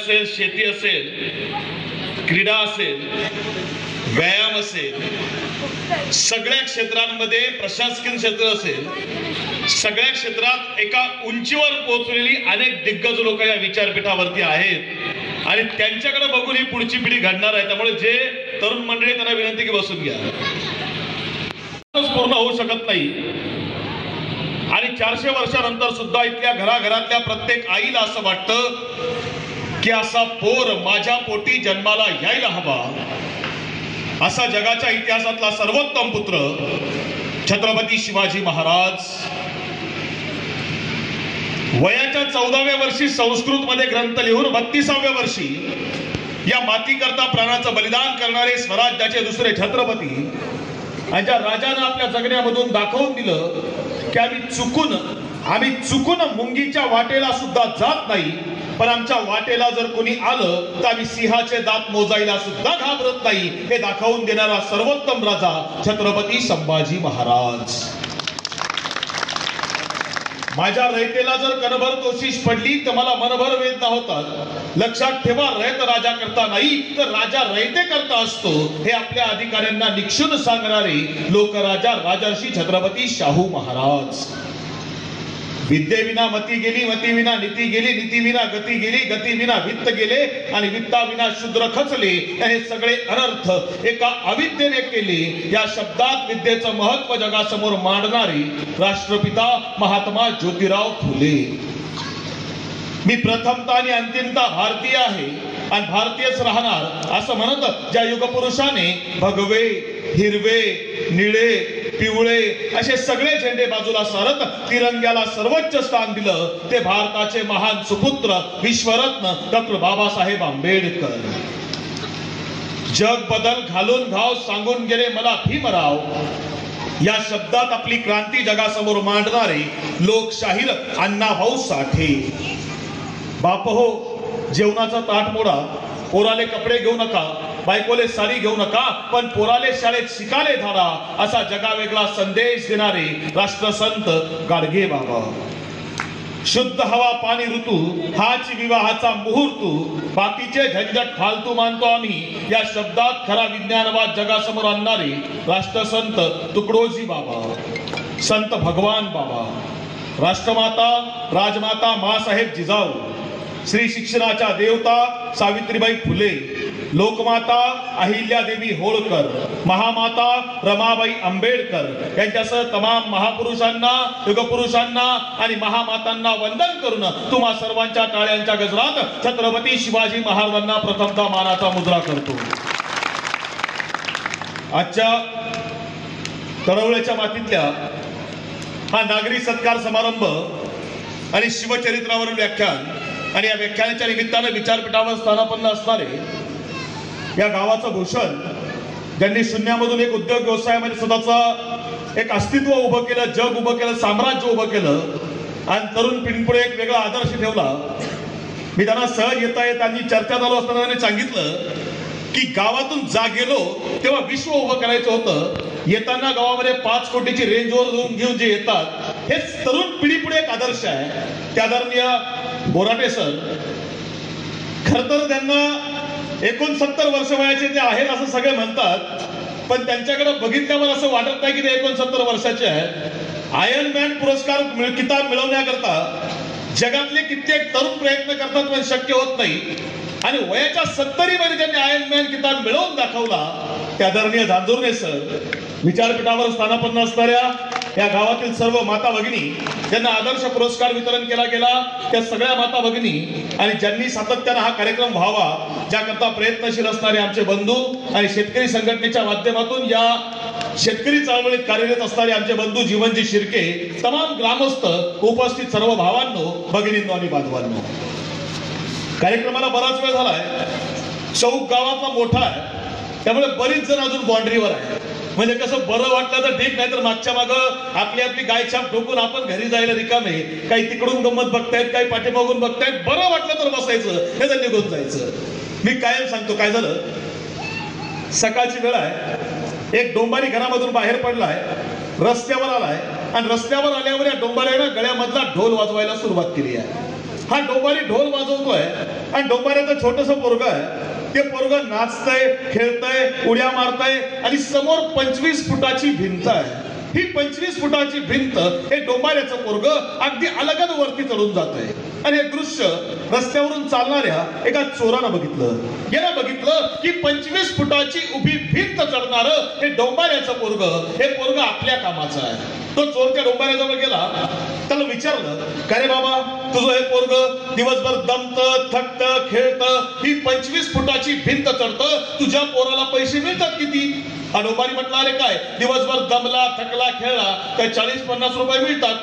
असेल, शेती असेल, क्रीडा असेल, व्यायाम असेल, सगळ्या क्षेत्रांमध्ये, प्रशासकीय क्षेत्र असेल, सगळ्या क्षेत्रात एका उंचीवर पोहोचलेली अनेक दिग्गज लोक या विचारपीठावरती आहेत आणि त्यांच्याकडे बघून ही पुढची पिढी घडणार आहे. त्यामुळे जे तरुण मंडळी त्यांना विनंती की बसून घ्या. पूर्ण होऊ शकत नाही आणि 400 वर्षानंतर सुद्धा इथल्या घराघरातल्या प्रत्येक आईला असं वाटतं की असा पोर माझ्या पोटी जन्माला यायला हवा. असा जगाच्या इतिहासातला सर्वोत्तम पुत्र छत्रपती शिवाजी महाराज वयाच्या 14व्या वर्षी संस्कृत मध्ये ग्रंथ लिहून 32व्या वर्षी या मातीकरता प्राणाचं बलिदान करणारे स्वराज्याचे दुसरे छत्रपती आणि ज्या राजानं आपल्या जगण्यामधून दाखवून दिलं की आम्ही चुकून मुंगीच्या वाटेला सुद्धा जात नाही, पण आमच्या वाटेला जर कोणी आलं तर आम्ही सिंहाचे दात मोजायला सुद्धा घाबरत नाही, हे दाखवून देणारा सर्वोत्तम राजा छत्रपती संभाजी महाराज. माझ्या रयतेला जर कणभर कोशिश पडली तर मला मनभर वेदना होतात. लक्षात ठेवा, रयत राजा करता नाही तर राजा रयते करता असतो, हे आपल्या अधिकाऱ्यांना निक्षून सांगणारे लोकराजा राजर्षी छत्रपती शाहू महाराज. विद्येविना मती गेली, मती विना नीती गेली, नीती विना गती गेली, गती विना वित्त गेले आणि वित्ता विना शूद्र खचले. हे सगळे अनर्थ एका अविद्येने केले. या शब्दात विद्येचं महत्व जगासमोर मांडणारे राष्ट्रपिता महात्मा ज्योतिराव फुले. मी प्रथमता आणि अंतिमता भारतीय आहे आणि भारतीयच राहणार असं म्हणत ज्या युगपुरुषाने भगवे, हिरवे, निळे, पिवळे असे सगळे झेंडे बाजूला सारत तिरंग्याला सर्वोच्च स्थान दिलं ते भारताचे महान सुपुत्र विश्वरत्न डॉक्टर बाबासाहेब आंबेडकर. जग बदल घालून घाव सांगून गेले मला भीमराव. या शब्दात आपली क्रांती जगासमोर मांडणारे लोकशाहीर अण्णाभाऊ साठे. बाप हो, जेवणाचा ताट मोडा, पोराले कपडे घेऊ नका, बायकोले साडी घेऊ नका, पण पोराले शाळेत शिकाले धाडा, असा जगावेगळा संदेश देणारे राष्ट्रसंत गाडगे बाबा. शुद्ध हवा पाणी ऋतू हाच विवाहाचा मुहूर्त, बाकीचे झंझट फालतू मानतो आम्ही, या शब्दात खरा विज्ञानवाद जगासमोर आणणारे राष्ट्रसंत तुकडोजी बाबा, संत भगवान बाबा, राष्ट्रमाता राजमाता मासाहेब जिजाऊ, श्री शिक्षणाच्या देवता सावित्रीबाई फुले, लोकमाता अहिल्यादेवी होळकर, महामाता रमाबाई आंबेडकर यांच्यासह तमाम महापुरुषांना, युगपुरुषांना आणि महामातांना वंदन करून तुम्हा सर्वांच्या टाळ्यांच्या गजरात छत्रपती शिवाजी महाराजांना प्रथमतः मानाचा मुद्रा करतो. आजच्या तळवळ्याच्या मातीतल्या हा नागरी सत्कार समारंभ आणि शिवचरित्रावरील व्याख्यान आणि या व्याख्यानाच्या निमित्तानं विचारपीठावर स्थानापन्न असणारे या गावाचं भूषण, ज्यांनी शून्यामधून एक उद्योग व्यवसायामध्ये स्वतःचं एक अस्तित्व उभं केलं, जग उभं केलं, साम्राज्य उभं केलं आणि तरुण पिढीपुढे एक वेगळा आदर्श ठेवला. मी त्यांना सहज येता त्यांनी चर्चा चालू असताना त्यांनी सांगितलं की गावातून जा गेलो तेव्हा विश्व उभं करायचं होतं. येताना गावामध्ये 5 कोटीची रेंज वर घेऊन जे येतात हे तरुण पिढीपुढे एक आदर्श आहे. ते आदरणीय बोराटे सर, खर तर त्यांना 69 वर्ष वयाचे ते आहेत असं सगळे म्हणतात, पण त्यांच्याकडे बघितल्यावर असं वाटत नाही की ते 69 वर्षाचे आहेत. आयर्न मॅन पुरस्कार किताब मिळवण्याकरता जगातले कित्येक तरुण प्रयत्न करतात पण शक्य होत नाही आणि वयाच्या 70 मध्ये त्यांनी आयर्न मॅन किताब मिळवून दाखवला. ते आदरणीय धांदुर्णे सर, विचारपीठावर स्थानापन्न असणाऱ्या या गावातील सर्व माता भगिनी ज्यांना आदर्श पुरस्कार वितरण केला गेला, त्या सगळ्या माता भगिनी आणि ज्यांनी सातत्यानं हा कार्यक्रम व्हावा ज्याकरता प्रयत्नशील असणारे आमचे बंधू आणि शेतकरी संघटनेच्या माध्यमातून या शेतकरी चळवळीत कार्यरत असणारे आमचे बंधू जीवनजी शिर्के, तमाम ग्रामस्थ, उपस्थित सर्व भावांनो, भगिनींनो आणि बांधवांनो. कार्यक्रमाला बराच वेळ झालाय. चौक गावातला मोठा आहे त्यामुळे बरीच जण अजून बाउंड्रीवर आहे. म्हणजे कसं बरं वाटलं तर ठीक, नाही तर मागच्या मागं आपली आपली गायछाप ठोकून आपण घरी जायला रिकामे. काही तिकडून गंमत बघतायत, काही पाठीमागून बघतायत. बरं वाटलं तर बसायचं, हे तर निघून जायचं. मी कायम सांगतो, काय झालं, सकाळची वेळ आहे, एक डोंबारी घरामधून बाहेर पडलाय, रस्त्यावर आलाय आणि रस्त्यावर आल्यावर या डोंबाऱ्यानं गळ्यामधला ढोल वाजवायला सुरुवात केली आहे. हा डोंबारी ढोल वाजवतोय आणि डोंबाऱ्याचं छोटंसं पोरग आहे. ते पोरग नाचतंय, खेळतंय, उड्या मारतंय आणि समोर 25 फुटाची भिंत आहे. ही 25 फुटाची भिंत हे डोंबाऱ्याचं पोरग अगदी अलगद वरती चढून जात आहे. आणि हे दृश्य रस्त्यावरून चालणाऱ्या एका चोरानं बघितलं. यानं बघितलं की 25 फुटाची उभी भिंत चढणार हे डोंबाऱ्याचं पोरग, हे पोरग आपल्या कामाचं आहे. तो चोर त्या डोंबाऱ्याजवळ गेला, त्याला विचारलं, का रे बाबा, तुझं हे पोरग दिवसभर दमतं, थकतं, खेळतं, ही 25 फुटाची भिंत चढतं, तुझ्या पोराला पैसे मिळतात किती? हा डोंबारी म्हटला, अरे काय, दिवसभर दमला, थकला, खेळला काय 40-50 रुपये मिळतात.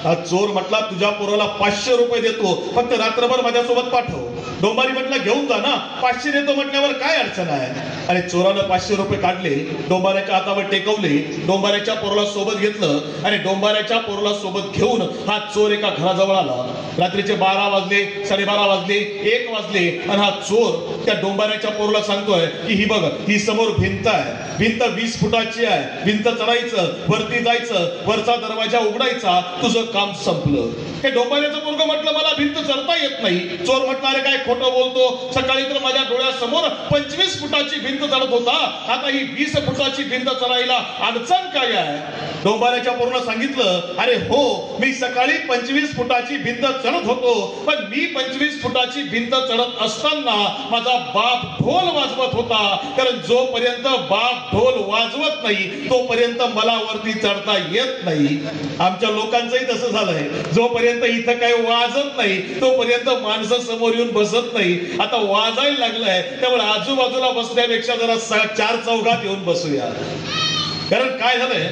हा चोर म्हटला, तुझ्या पोराला 500 रुपये देतो, फक्त रात्रभर माझ्यासोबत पाठव. डोंबारी म्हटलं, घेऊन जा ना, 500 देतो म्हटल्यावर काय अडचण आहे. आणि चोरानं 500 रुपये काढले, डोंबाऱ्याच्या हातावर टेकवले, डोंबाऱ्याच्या पोराला सोबत घेतलं आणि डोंबाऱ्याच्या पोराला सोबत घेऊन हा चोर एका घराजवळ आला. रात्रीचे 12 वाजले, 12:30 वाजले, 1 वाजले आणि हा चोर त्या डोंबाऱ्याच्या पोराला सांगतोय की ही बघ, ही समोर भिंत आहे, भिंत 20 फुटाची आहे, भिंत चढायचं, वरती जायचं, वरचा दरवाजा उघडायचा, तुझं काम संपलं. हे डोंबाऱ्याचं पोरग म्हटलं, मला भिंत चढता येत नाही. चोर म्हटलं, अरे काय खोटं बोलतो, सकाळी तर माझ्या डोळ्यासमोर 25 फुटाची भिंत चढत होता, आता ही 20 फुटाची भिंत चढायला अडचण काय आहे? डोंबाऱ्याच्या पोरानं सांगितलं, अरे हो, मी सकाळी 25 फुटाची भिंत चढत होतो, पण मी 25 फुटाची भिंत चढत असताना माझा बाप ढोल वाजवत होता, कारण जोपर्यंत बाप ढोल वाजवत नाही तोपर्यंत मला वरती चढता येत नाही. आमच्या लोकांचंही तसं झालंय, जोपर्यंत इथं काही वाजत नाही तोपर्यंत माणसं समोर येऊन बसत नाही. आता वाजायला लागलंय, त्यामुळे आजूबाजूला बसण्यापेक्षा जरा 4 चौघात येऊन बसूया. कारण काय झालंय,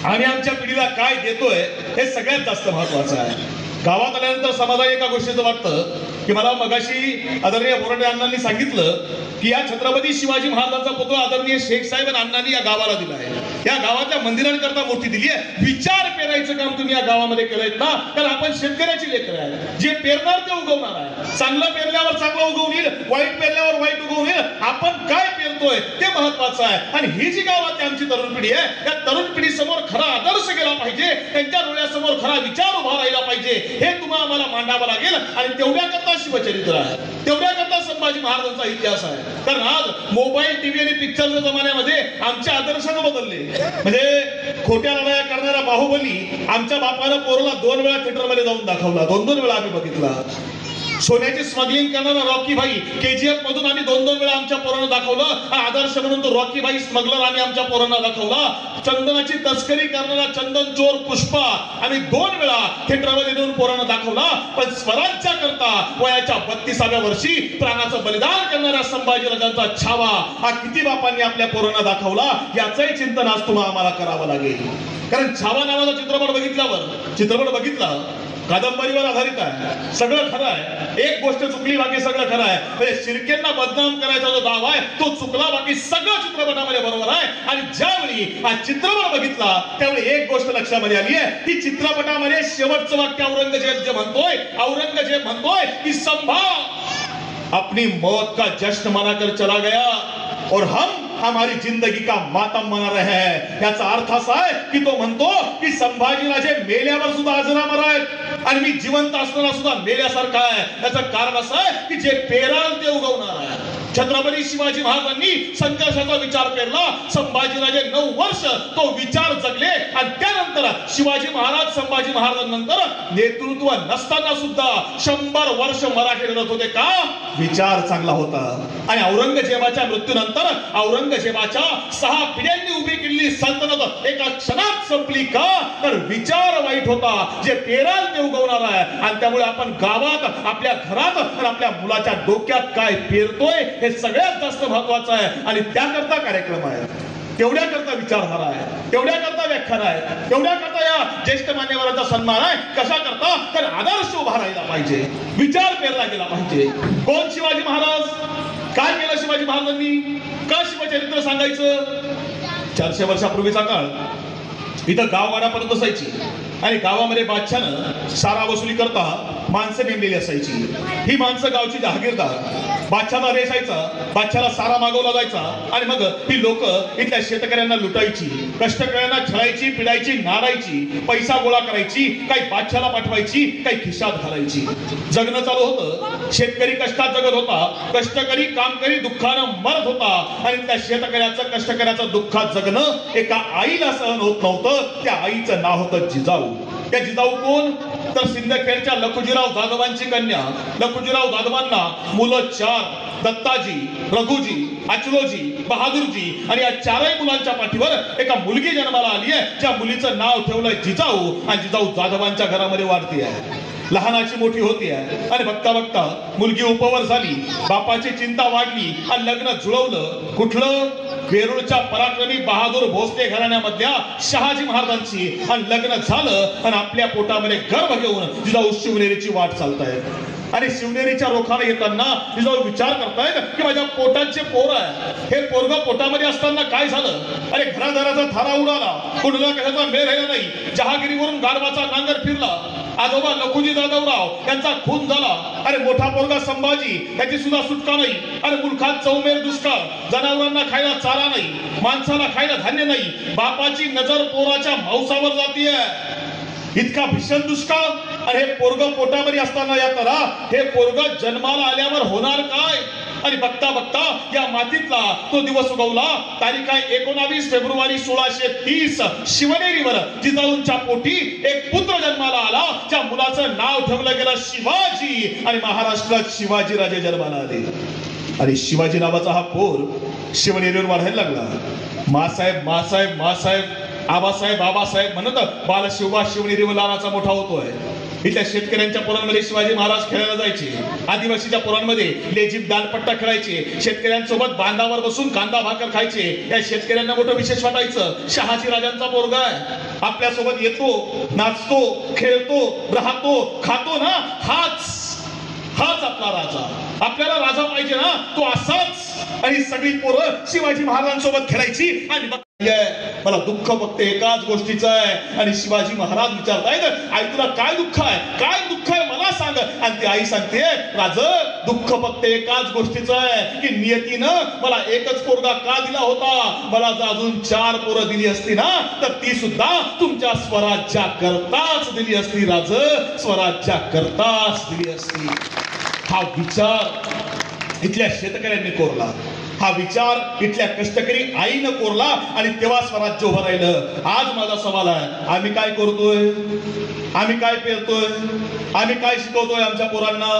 आम्ही आमच्या पिढीला काय देतोय हे सगळ्यात जास्त महत्वाचं आहे. गावात आल्यानंतर समाजाला एका गोष्टीचं वाटतं की मला मगाशी आदरणीय बोराटे अण्णांनी सांगितलं की या छत्रपती शिवाजी महाराजांचा पुतळा आदरणीय शेख साहेब अण्णांनी या गावाला दिला आहे, या गावातल्या मंदिरांकरता मूर्ती दिली आहे. विचार पेरायचं काम तुम्ही या गावामध्ये केलंय ना, कारण आपण शेतकऱ्याची लेकरं आहे, जे पेरणार ते उगवणार आहे. चांगलं पेरल्यावर चांगलं उगवून येईल, वाईट पेरल्यावर वाईट उगवून येईल. आपण काय पेरतोय ते महत्वाचं आहे. आणि ही जी गावातली आमची तरुण पिढी आहे, त्या तरुण पिढी समोर खरा आदर्श गेला पाहिजे, त्यांच्या डोळ्यासमोर खरा विचार उभा राहिला पाहिजे, हे तुम्हाला आम्हाला मांडावं लागेल. आणि तेवढ्या करता शिवचरित्र आहे, तेवढ्या करता संभाजी महाराजांचा इतिहास आहे. कारण आज मोबाईल, टीव्ही आणि पिक्चरच्या जमान्यामध्ये आमचे आदर्शच बदलले. म्हणजे खोट्या लढाया करणारा बाहुबली आमच्या बापानं पोरला 2 वेळा थिएटरमध्ये जाऊन दाखवला, 2-2 वेळा आम्ही बघितला. सोन्याची स्मगलिंग करणारा रॉकी भाई KGF मधून आम्ही 2-2 वेळा आमच्या पोरांना दाखवलं. आदर्श म्हणून तो रॉकी भाई स्मगलर आम्ही आमच्या पोरांना दाखवला. चंदनाची तस्करी करणारा चंदन चोर पुष्पा आम्ही 2 वेळा थिएटरमध्ये नेऊन पोरांना दाखवला. पण स्वराज्या करता वयाच्या 32व्या वर्षी प्राणाचं बलिदान करणाऱ्या संभाजीराजांचा छावा हा किती बापांनी आपल्या पोरांना दाखवला, याचंही चिंतन आज तुम्हाला आम्हाला करावं लागेल. कारण छावा नावाचा चित्रपट बघितला, कादंबरीवर आधारित आहे, सगळं खरं आहे. एक गोष्ट चुकली, बाकी सगळं खरं आहे. म्हणजे शिर्केंना बदनाम करायचा जो दाव आहे तो चुकला, बाकी सगळं चित्रपटामध्ये बरोबर आहे. आणि ज्यावेळी हा चित्रपट बघितला त्यावेळी एक गोष्ट लक्षामध्ये आली आहे की चित्रपटामध्ये शेवटचं वाक्य औरंगजेब म्हणतोय की संभा अपनी मौत का जश्न मनाकर चला गया और हम हमारी जिंदगी का मातम मना रहे हैं. याचा अर्थ असा आहे की तो म्हणतो की संभाजीराजे मेल्यावर सुद्धा अजरामर आहेत आणि मी जिवंत असताना सुद्धा मेल्यासारखा आहे. याचं कारण असं आहे की जे पेराल ते उगवणार आहे. छत्रपती शिवाजी महाराजांनी संघर्षाचा विचार पेरला, संभाजीराजे 9 वर्ष तो विचार जगले आणि त्यानंतर शिवाजी महाराज संभाजी महाराजांनंतर नेतृत्व नसताना सुद्धा 100 वर्ष मराठी लढत होते. का? विचार चांगला होता. आणि औरंगजेबाच्या मृत्यूनंतर औरंगजेबाच्या 6 पिढ्यांनी उभी केलेली सल्तनत एका क्षणात संपली. का? तर विचार वाईट होता. जे पेराल ते उगवणार आहे. आणि त्यामुळे आपण गावात, आपल्या घरात आणि आपल्या मुलाच्या डोक्यात काय पेरतोय हे सगळ्यात जास्त महत्वाचं आहे. आणि त्याकरता कार्यक्रम आहे, तेवढ्या करता विचारधारा आहे, तेवढ्या करता व्याख्यान आहे, तेवढ्या करता या ज्येष्ठ मान्यवरांचा सन्मान आहे. कशा करता? तर आदर्श उभा राहिला पाहिजे, विचार पेरला गेला पाहिजे. कोण शिवाजी महाराज? काय केलं शिवाजी महाराजांनी? का शिवचरित्र सांगायचं? 400 वर्षापूर्वीचा काळ, इथं गावगाड्या पडत बसायची. आणि गावामध्ये बादशाहनं सारा वसुली करता माणसं नेमलेली असायची. ही माणसं गावची जहागीरदार. बादशाहला रेसायचा, बादशाहला सारा मागवला जायचा आणि मग ही लोक इथल्या शेतकऱ्यांना लुटायची, कष्टकऱ्यांना छळायची, पिडायची, नाडायची, पैसा गोळा करायची, काही बादशाहला पाठवायची, काही खिशात घालायची. जगणं चालू होतं. शेतकरी कष्टात जगत होता, कष्टकरी कामकरी दुःखानं मरत होता आणि त्या शेतकऱ्याचं कष्टकऱ्याचं दुःखात जगणं एका आईला सहन होत नव्हतं. त्या आईचं नाव होतं जिजाऊ. त्या जिजाऊ कोण? तर सिंदखेडच्या लखुजीराव जाधवांची कन्या. लखुजीराव जाधवांना मुलं 4, दत्ताजी, रघुजी, अचलोजी, बहादूरजी आणि या 4ही मुलांच्या पाठीवर एका मुलगी जन्माला आली आहे, ज्या मुलीचं नाव ठेवलंय जिजाऊ. आणि जिजाऊ जाधवांच्या घरामध्ये वाढती आहे, लहानाची मोठी होती आहे. आणि बघता बघता मुलगी उपवर झाली, बापाची चिंता वाढली आणि लग्न जुळवलं. कुठलं? वेरूळच्या पराक्रमी बहादूर भोसले घराण्यामधल्या शहाजी महाराजांची. आणि लग्न झालं आणि आपल्या पोटामध्ये गर्भ घेऊन जिजाऊ शिवनेरीची वाट चालतायत. आणि शिवनेरीच्या रोखाला येताना जिजाऊ विचार करतायत की माझ्या पोटात जे पोर आहे, हे पोरग पोटामध्ये असताना काय झालं? अरे घरादाराचा थारा उडाला, कुणाला कशाचा मेळ राहिला नाही. जहागिरीवरून गाढवाचा नांगर फिरला. आजोबा लखुजी जाधवराव यांचा खून झाला. अरे मोठा पोरगा संभाजी, त्याची सुद्धा सुटका नाही. अरे मुलखात चौमेर दुष्काळ, जनावरांना खायला चारा नाही, माणसाला खायला धान्य नाही. बापाची नजर पोराच्या मांसावर जातीये. इतका भीषण दुष्काळ. अरे हे पोरग पोटामध्ये असताना या तरा हे पोरग जन्माला आल्यावर होणार काय? आणि बघता बघता या मातीतला तो दिवस उगवला. तारीख आहे 19 फेब्रुवारी 1630. शिवनेरीवर जिजाऊंच्या पोटी एक पुत्र जन्माला आला, ज्या मुलाचं नाव ठेवलं गेलं शिवाजी. आणि महाराष्ट्रात शिवाजी राजे जन्माला आले. आणि शिवाजी नावाचा हा पोर शिवनेरीवर वाढायला लागला. मासाहेब मासाहेब मासाहेब, आबासाहेब आबासाहेब म्हणत बालशिवबा शिवनेरीवर लहानाचा मोठा होतोय. इथल्या शेतकऱ्यांच्या पोरांमध्ये शिवाजी महाराज खेळायला जायचे. आदिवासीच्या पोरांमध्ये लेझीम दांडपट्टा खेळायचे. शेतकऱ्यांसोबत बांधावर बसून कांदा भाकर खायचे. या शेतकऱ्यांना मोठं विशेष वाटायचं, शहाजी राजांचा पोरगा आहे, आपल्यासोबत येतो, नाचतो, खेळतो, राहतो, खातो ना, हाच आपला राजा. आपल्याला राजा पाहिजे ना, तो असाच. आणि सगळी पोरं शिवाजी महाराजांसोबत खेळायची. आणि मला दुःख फक्त एकाच गोष्टीचं आहे. आणि शिवाजी महाराज विचारतायत, आई तुला काय दुःख आहे, काय दुःख आहे मला सांग. आणि ती आई सांगते, राज दुःख फक्त एकाच गोष्टीचं आहे की नियतीनं मला एकच पोरगा का दिला होता. मला जर अजून 4 पोरं दिली असती ना, तर ती सुद्धा तुमच्या स्वराज्या करताच दिली असती. राज स्वराज्या करताच दिली असती. हा विचार इथल्या शेतकऱ्यांनी कोरला. हा विचार इथल्या कष्टकरी आईनं कोरला. आणि तेव्हा स्वराज्य उभं राहिलं. आज माझा सवाल आहे, आम्ही काय करतोय? आम्ही काय पेरतोय? आम्ही काय शिकवतोय आमच्या पोरांना?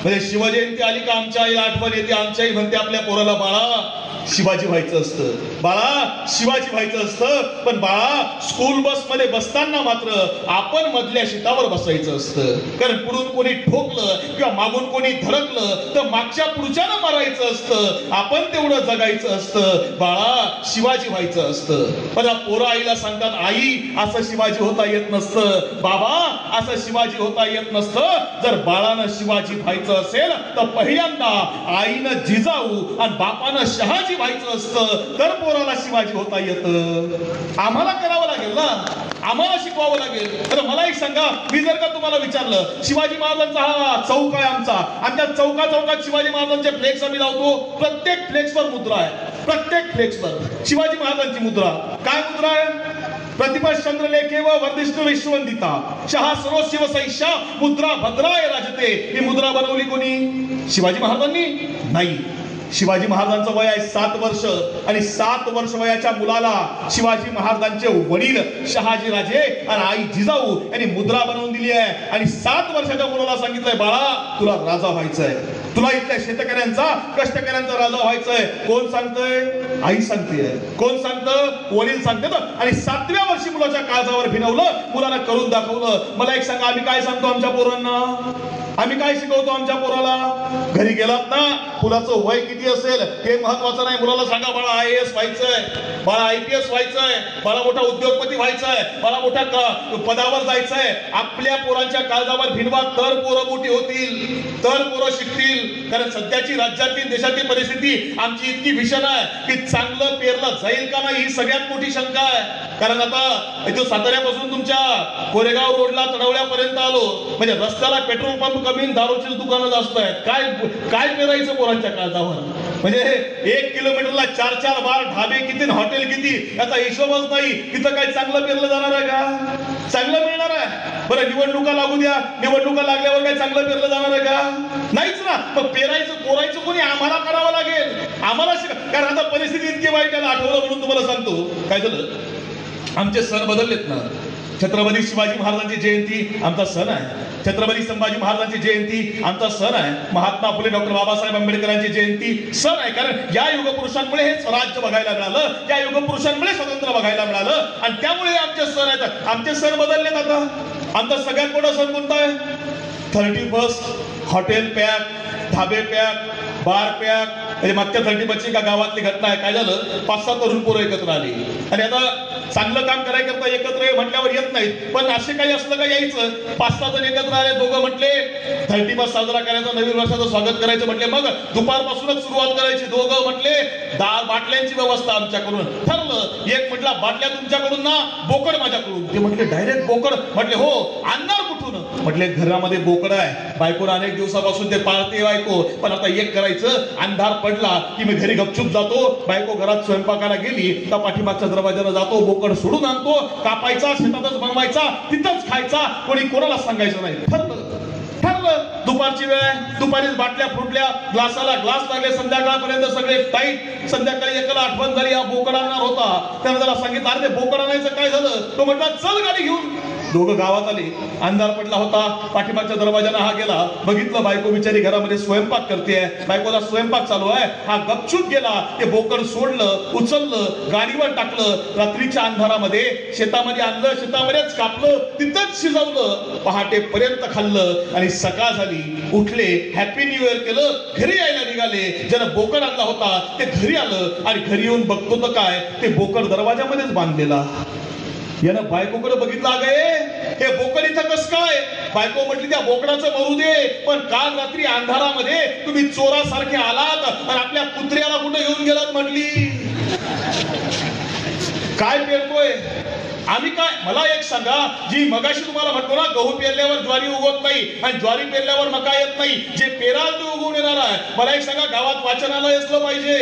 म्हणजे शिवजयंती आली का आमच्या आईला आठवण येते. आमच्या आई म्हणते आपल्या पोराला, बाळा शिवाजी व्हायचं असतं, बाळा शिवाजी व्हायचं असतं. पण बाळा स्कूल बस मध्ये बसताना मात्र आपण मधल्या सीटावर बसायचं असतं. कारण पुढून कोणी ठोकलं किंवा मागून कोणी धडकलं तर मागच्या पुढच्यानं मारायचं असतं. आपण तेवढं जगायचं असतं. बाळा शिवाजी व्हायचं असतं. पण पोरं आईला सांगतात, आई असं शिवाजी होता येत नसतं, बाबा असं शिवाजी होता येत नसतं. जर बाळानं शिवाजी व्हायचं असेल तर पहिल्यांदा आईनं जिजाऊ आणि बापानं शहाजी व्हायचं असतं, तर पोराला शिवाजी होता येतं. आम्हाला करावं लागेल ना, आम्हाला शिकवावं लागेल. तर मला एक सांगा, मी जर का तुम्हाला विचारलं, शिवाजी महाराजांचा हा चौक आहे आमचा, आमच्या चौकात शिवाजी महाराजांचे फ्लेक्स आम्ही लावतो. प्रत्येक फ्लेक्सवर मुद्रा आहे, प्रत्येक फ्लेक्सवर शिवाजी महाराजांची मुद्रा. काय मुद्रा आहे? प्रतिभा चंद्रलेखे व वर्धिष्णू विश्ववंदिता शहा सर्व शिवसैषा मुद्रा भद्राय राजते. ही मुद्रा बनवली कोणी? शिवाजी महाराजांनी नाही. शिवाजी महाराजांचं वय आहे 7 वर्ष. आणि 7 वर्ष वयाच्या मुलाला शिवाजी महाराजांचे वडील शहाजी राजे आणि आई जिजाऊ यांनी मुद्रा बनवून दिली आहे. आणि 7 वर्षाच्या मुलाला सांगितलंय, बाळा तुला राजा व्हायचंय, तुला इथल्या शेतकऱ्यांचा कष्टकऱ्यांचा राजा व्हायचंय. कोण सांगतंय? आई सांगतेय. कोण सांगतं? वडील सांगतात. आणि 7व्या वर्षी मुलाच्या काळजावर भिनवलं, मुलाला करून दाखवलं. मला एक सांगा, आम्ही काय सांगतो आमच्या पोरांना? आम्ही काय शिकवतो आमच्या पोराला? घरी गेलात ना, मुलाचं वय किती असेल हे महत्वाचं नाही. मुलाला सांगा, बाळा IAS व्हायचंय, बाळा IPS व्हायचंय, बाळा मोठा उद्योगपती व्हायचंय, बाळा मोठ्या पदावर जायचंय. आपल्या पोरांच्या काळजावर भिनवा, तर पोरं मोठी होतील, तर पोरं शिकतील. कारण सध्याची राज्यातील देशातील परिस्थिती आमची इतकी भीषण आहे की चांगलं पेरलं जाईल का नाही ही सगळ्यात मोठी शंका आहे. कारण आता इथं साताऱ्यापासून तुमच्या कोरेगाव रोडला तडवल्यापर्यंत आलो म्हणजे रस्त्याला पेट्रोल पंप कमी, दारूची दुकानं जास्त आहेत. काय काय पेरायचं पोरांच्या काळजावर? म्हणजे 1 किलोमीटरला 4-4 बार, ढाबे किती, हॉटेल किती, याचा हिशोबच नाही. तिथं काही चांगलं पेरलं जाणार आहे का? चांगलं मिळणार आहे? बरं निवडणुका लागू द्या, निवडणुका लागल्यावर काही चांगलं पेरलं जाणार आहे का? नाहीच ना. मग पेरायचं कोरायचं कोणी आम्हाला करावं लागेल, आम्हाला कारण आता परिस्थिती इतकी वाईट आहे. आठवलं म्हणून तुम्हाला सांगतो काय झालं. आमचे सण बदललेत ना. छत्रपती शिवाजी महाराजांची जयंती आमचा सण आहे. छत्रपती संभाजी महाराजांची जयंती आमचा सण आहे. महात्मा फुले डॉक्टर बाबासाहेब आंबेडकरांची जयंती सण आहे. कारण या युगपुरुषांमुळे हे स्वराज्य बघायला मिळालं, या युगपुरुषांमुळे स्वातंत्र्य बघायला मिळालं आणि त्यामुळे आमचे सण आहेत. आमचे सण बदललेत आता. आमचा सगळ्यात मोठा सण कोणता आहे? 31 हॉटेल पॅक, ढाबे पॅक, बार पॅक. म्हणजे मागच्या 31ची का गावातली घटना आहे. काय झालं, 5-6 तरुण पोरं एकत्र आली आणि आता चांगलं काम करायकरता एकत्र म्हटल्यावर येत नाहीत, पण असे काही असलं का यायचं. 5-6 जण एकत्र आले. दोघं म्हटले 31 साजरा करायचा, नवीन वर्षाचं स्वागत करायचं म्हटले. मग दुपारपासूनच सुरुवात करायची. दोघं म्हटले बाटल्यांची व्यवस्था आमच्याकडून. ठरलं. एक म्हटला बाटल्या तुमच्याकडून ना, बोकड माझ्याकडून. ते म्हटले डायरेक्ट बोकड? म्हटले हो. आणणार कुठून? म्हटले घरामध्ये बोकड आहे, बायकोला अनेक दिवसापासून ते पाळते बायको. पण आता एक करायचं, अंधार पडला की मी घरी गपचूप जातो. बायको घरात स्वयंपाकाला गेली तर पाठीमागच्या दरवाजाला जातो, बोकड सोडून आणतो, कापायचा, शेतातच बनवायचा, तिथंच खायचा, कोणी कोणाला सांगायचं नाही. ठरलं. दुपारची वेळ आहे, दुपारीच बाटल्या फुटल्या, ग्लासाला ग्लास लागले. संध्याकाळपर्यंत सगळे टाईट. संध्याकाळी एकाला आठवण झाली हा बोकड आणणार होता. त्यानं त्याला सांगितलं अरे ते बोकड आणायचं काय झालं? तो म्हटला चल गाडी घेऊन. दोघं गावात आले. अंधार पडला होता. पाठीमागच्या दरवाजाने हा गेला. बघितलं बायको बिचारी घरामध्ये स्वयंपाक करते. बायकोला स्वयंपाक चालू आहे. हा गपचूप गेला. ते बोकड सोडलं, उचललं, गाडीवर टाकलं. रात्रीच्या अंधारामध्ये शेतामध्ये आणलं, शेतामध्येच कापलं, तिथंच शिजवलं. पहाटेपर्यंत खाल्लं आणि सकाळ झाली. उठले, हॅपी न्यू इयर केलं, घरी यायला निघाले. ज्यानं बोकड आणला होता ते घरी आलं आणि घरी येऊन बघतो तर काय, ते बोकड दरवाजामध्येच बांधलेला. यानं बायकोकडे बघितलं, अगे हे बोकड इथं कस काय? बायको म्हटली त्या बोकडाचं मरू दे, पण काल रात्री अंधारामध्ये तुम्ही चोरासारखे आलात आणि आपल्या कुत्र्याला कुठे घेऊन गेलात म्हटली. काय पेरतोय आम्ही? काय मला एक सांगा, जी मगाशी तुम्हाला म्हटलो ना, गहू पेरल्यावर ज्वारी उगवत नाही आणि ज्वारी पेरल्यावर मका येत नाही, जे पेराल ते उगवून येणार आहे. मला एक सांगा, गावात वाचनालय असलं पाहिजे,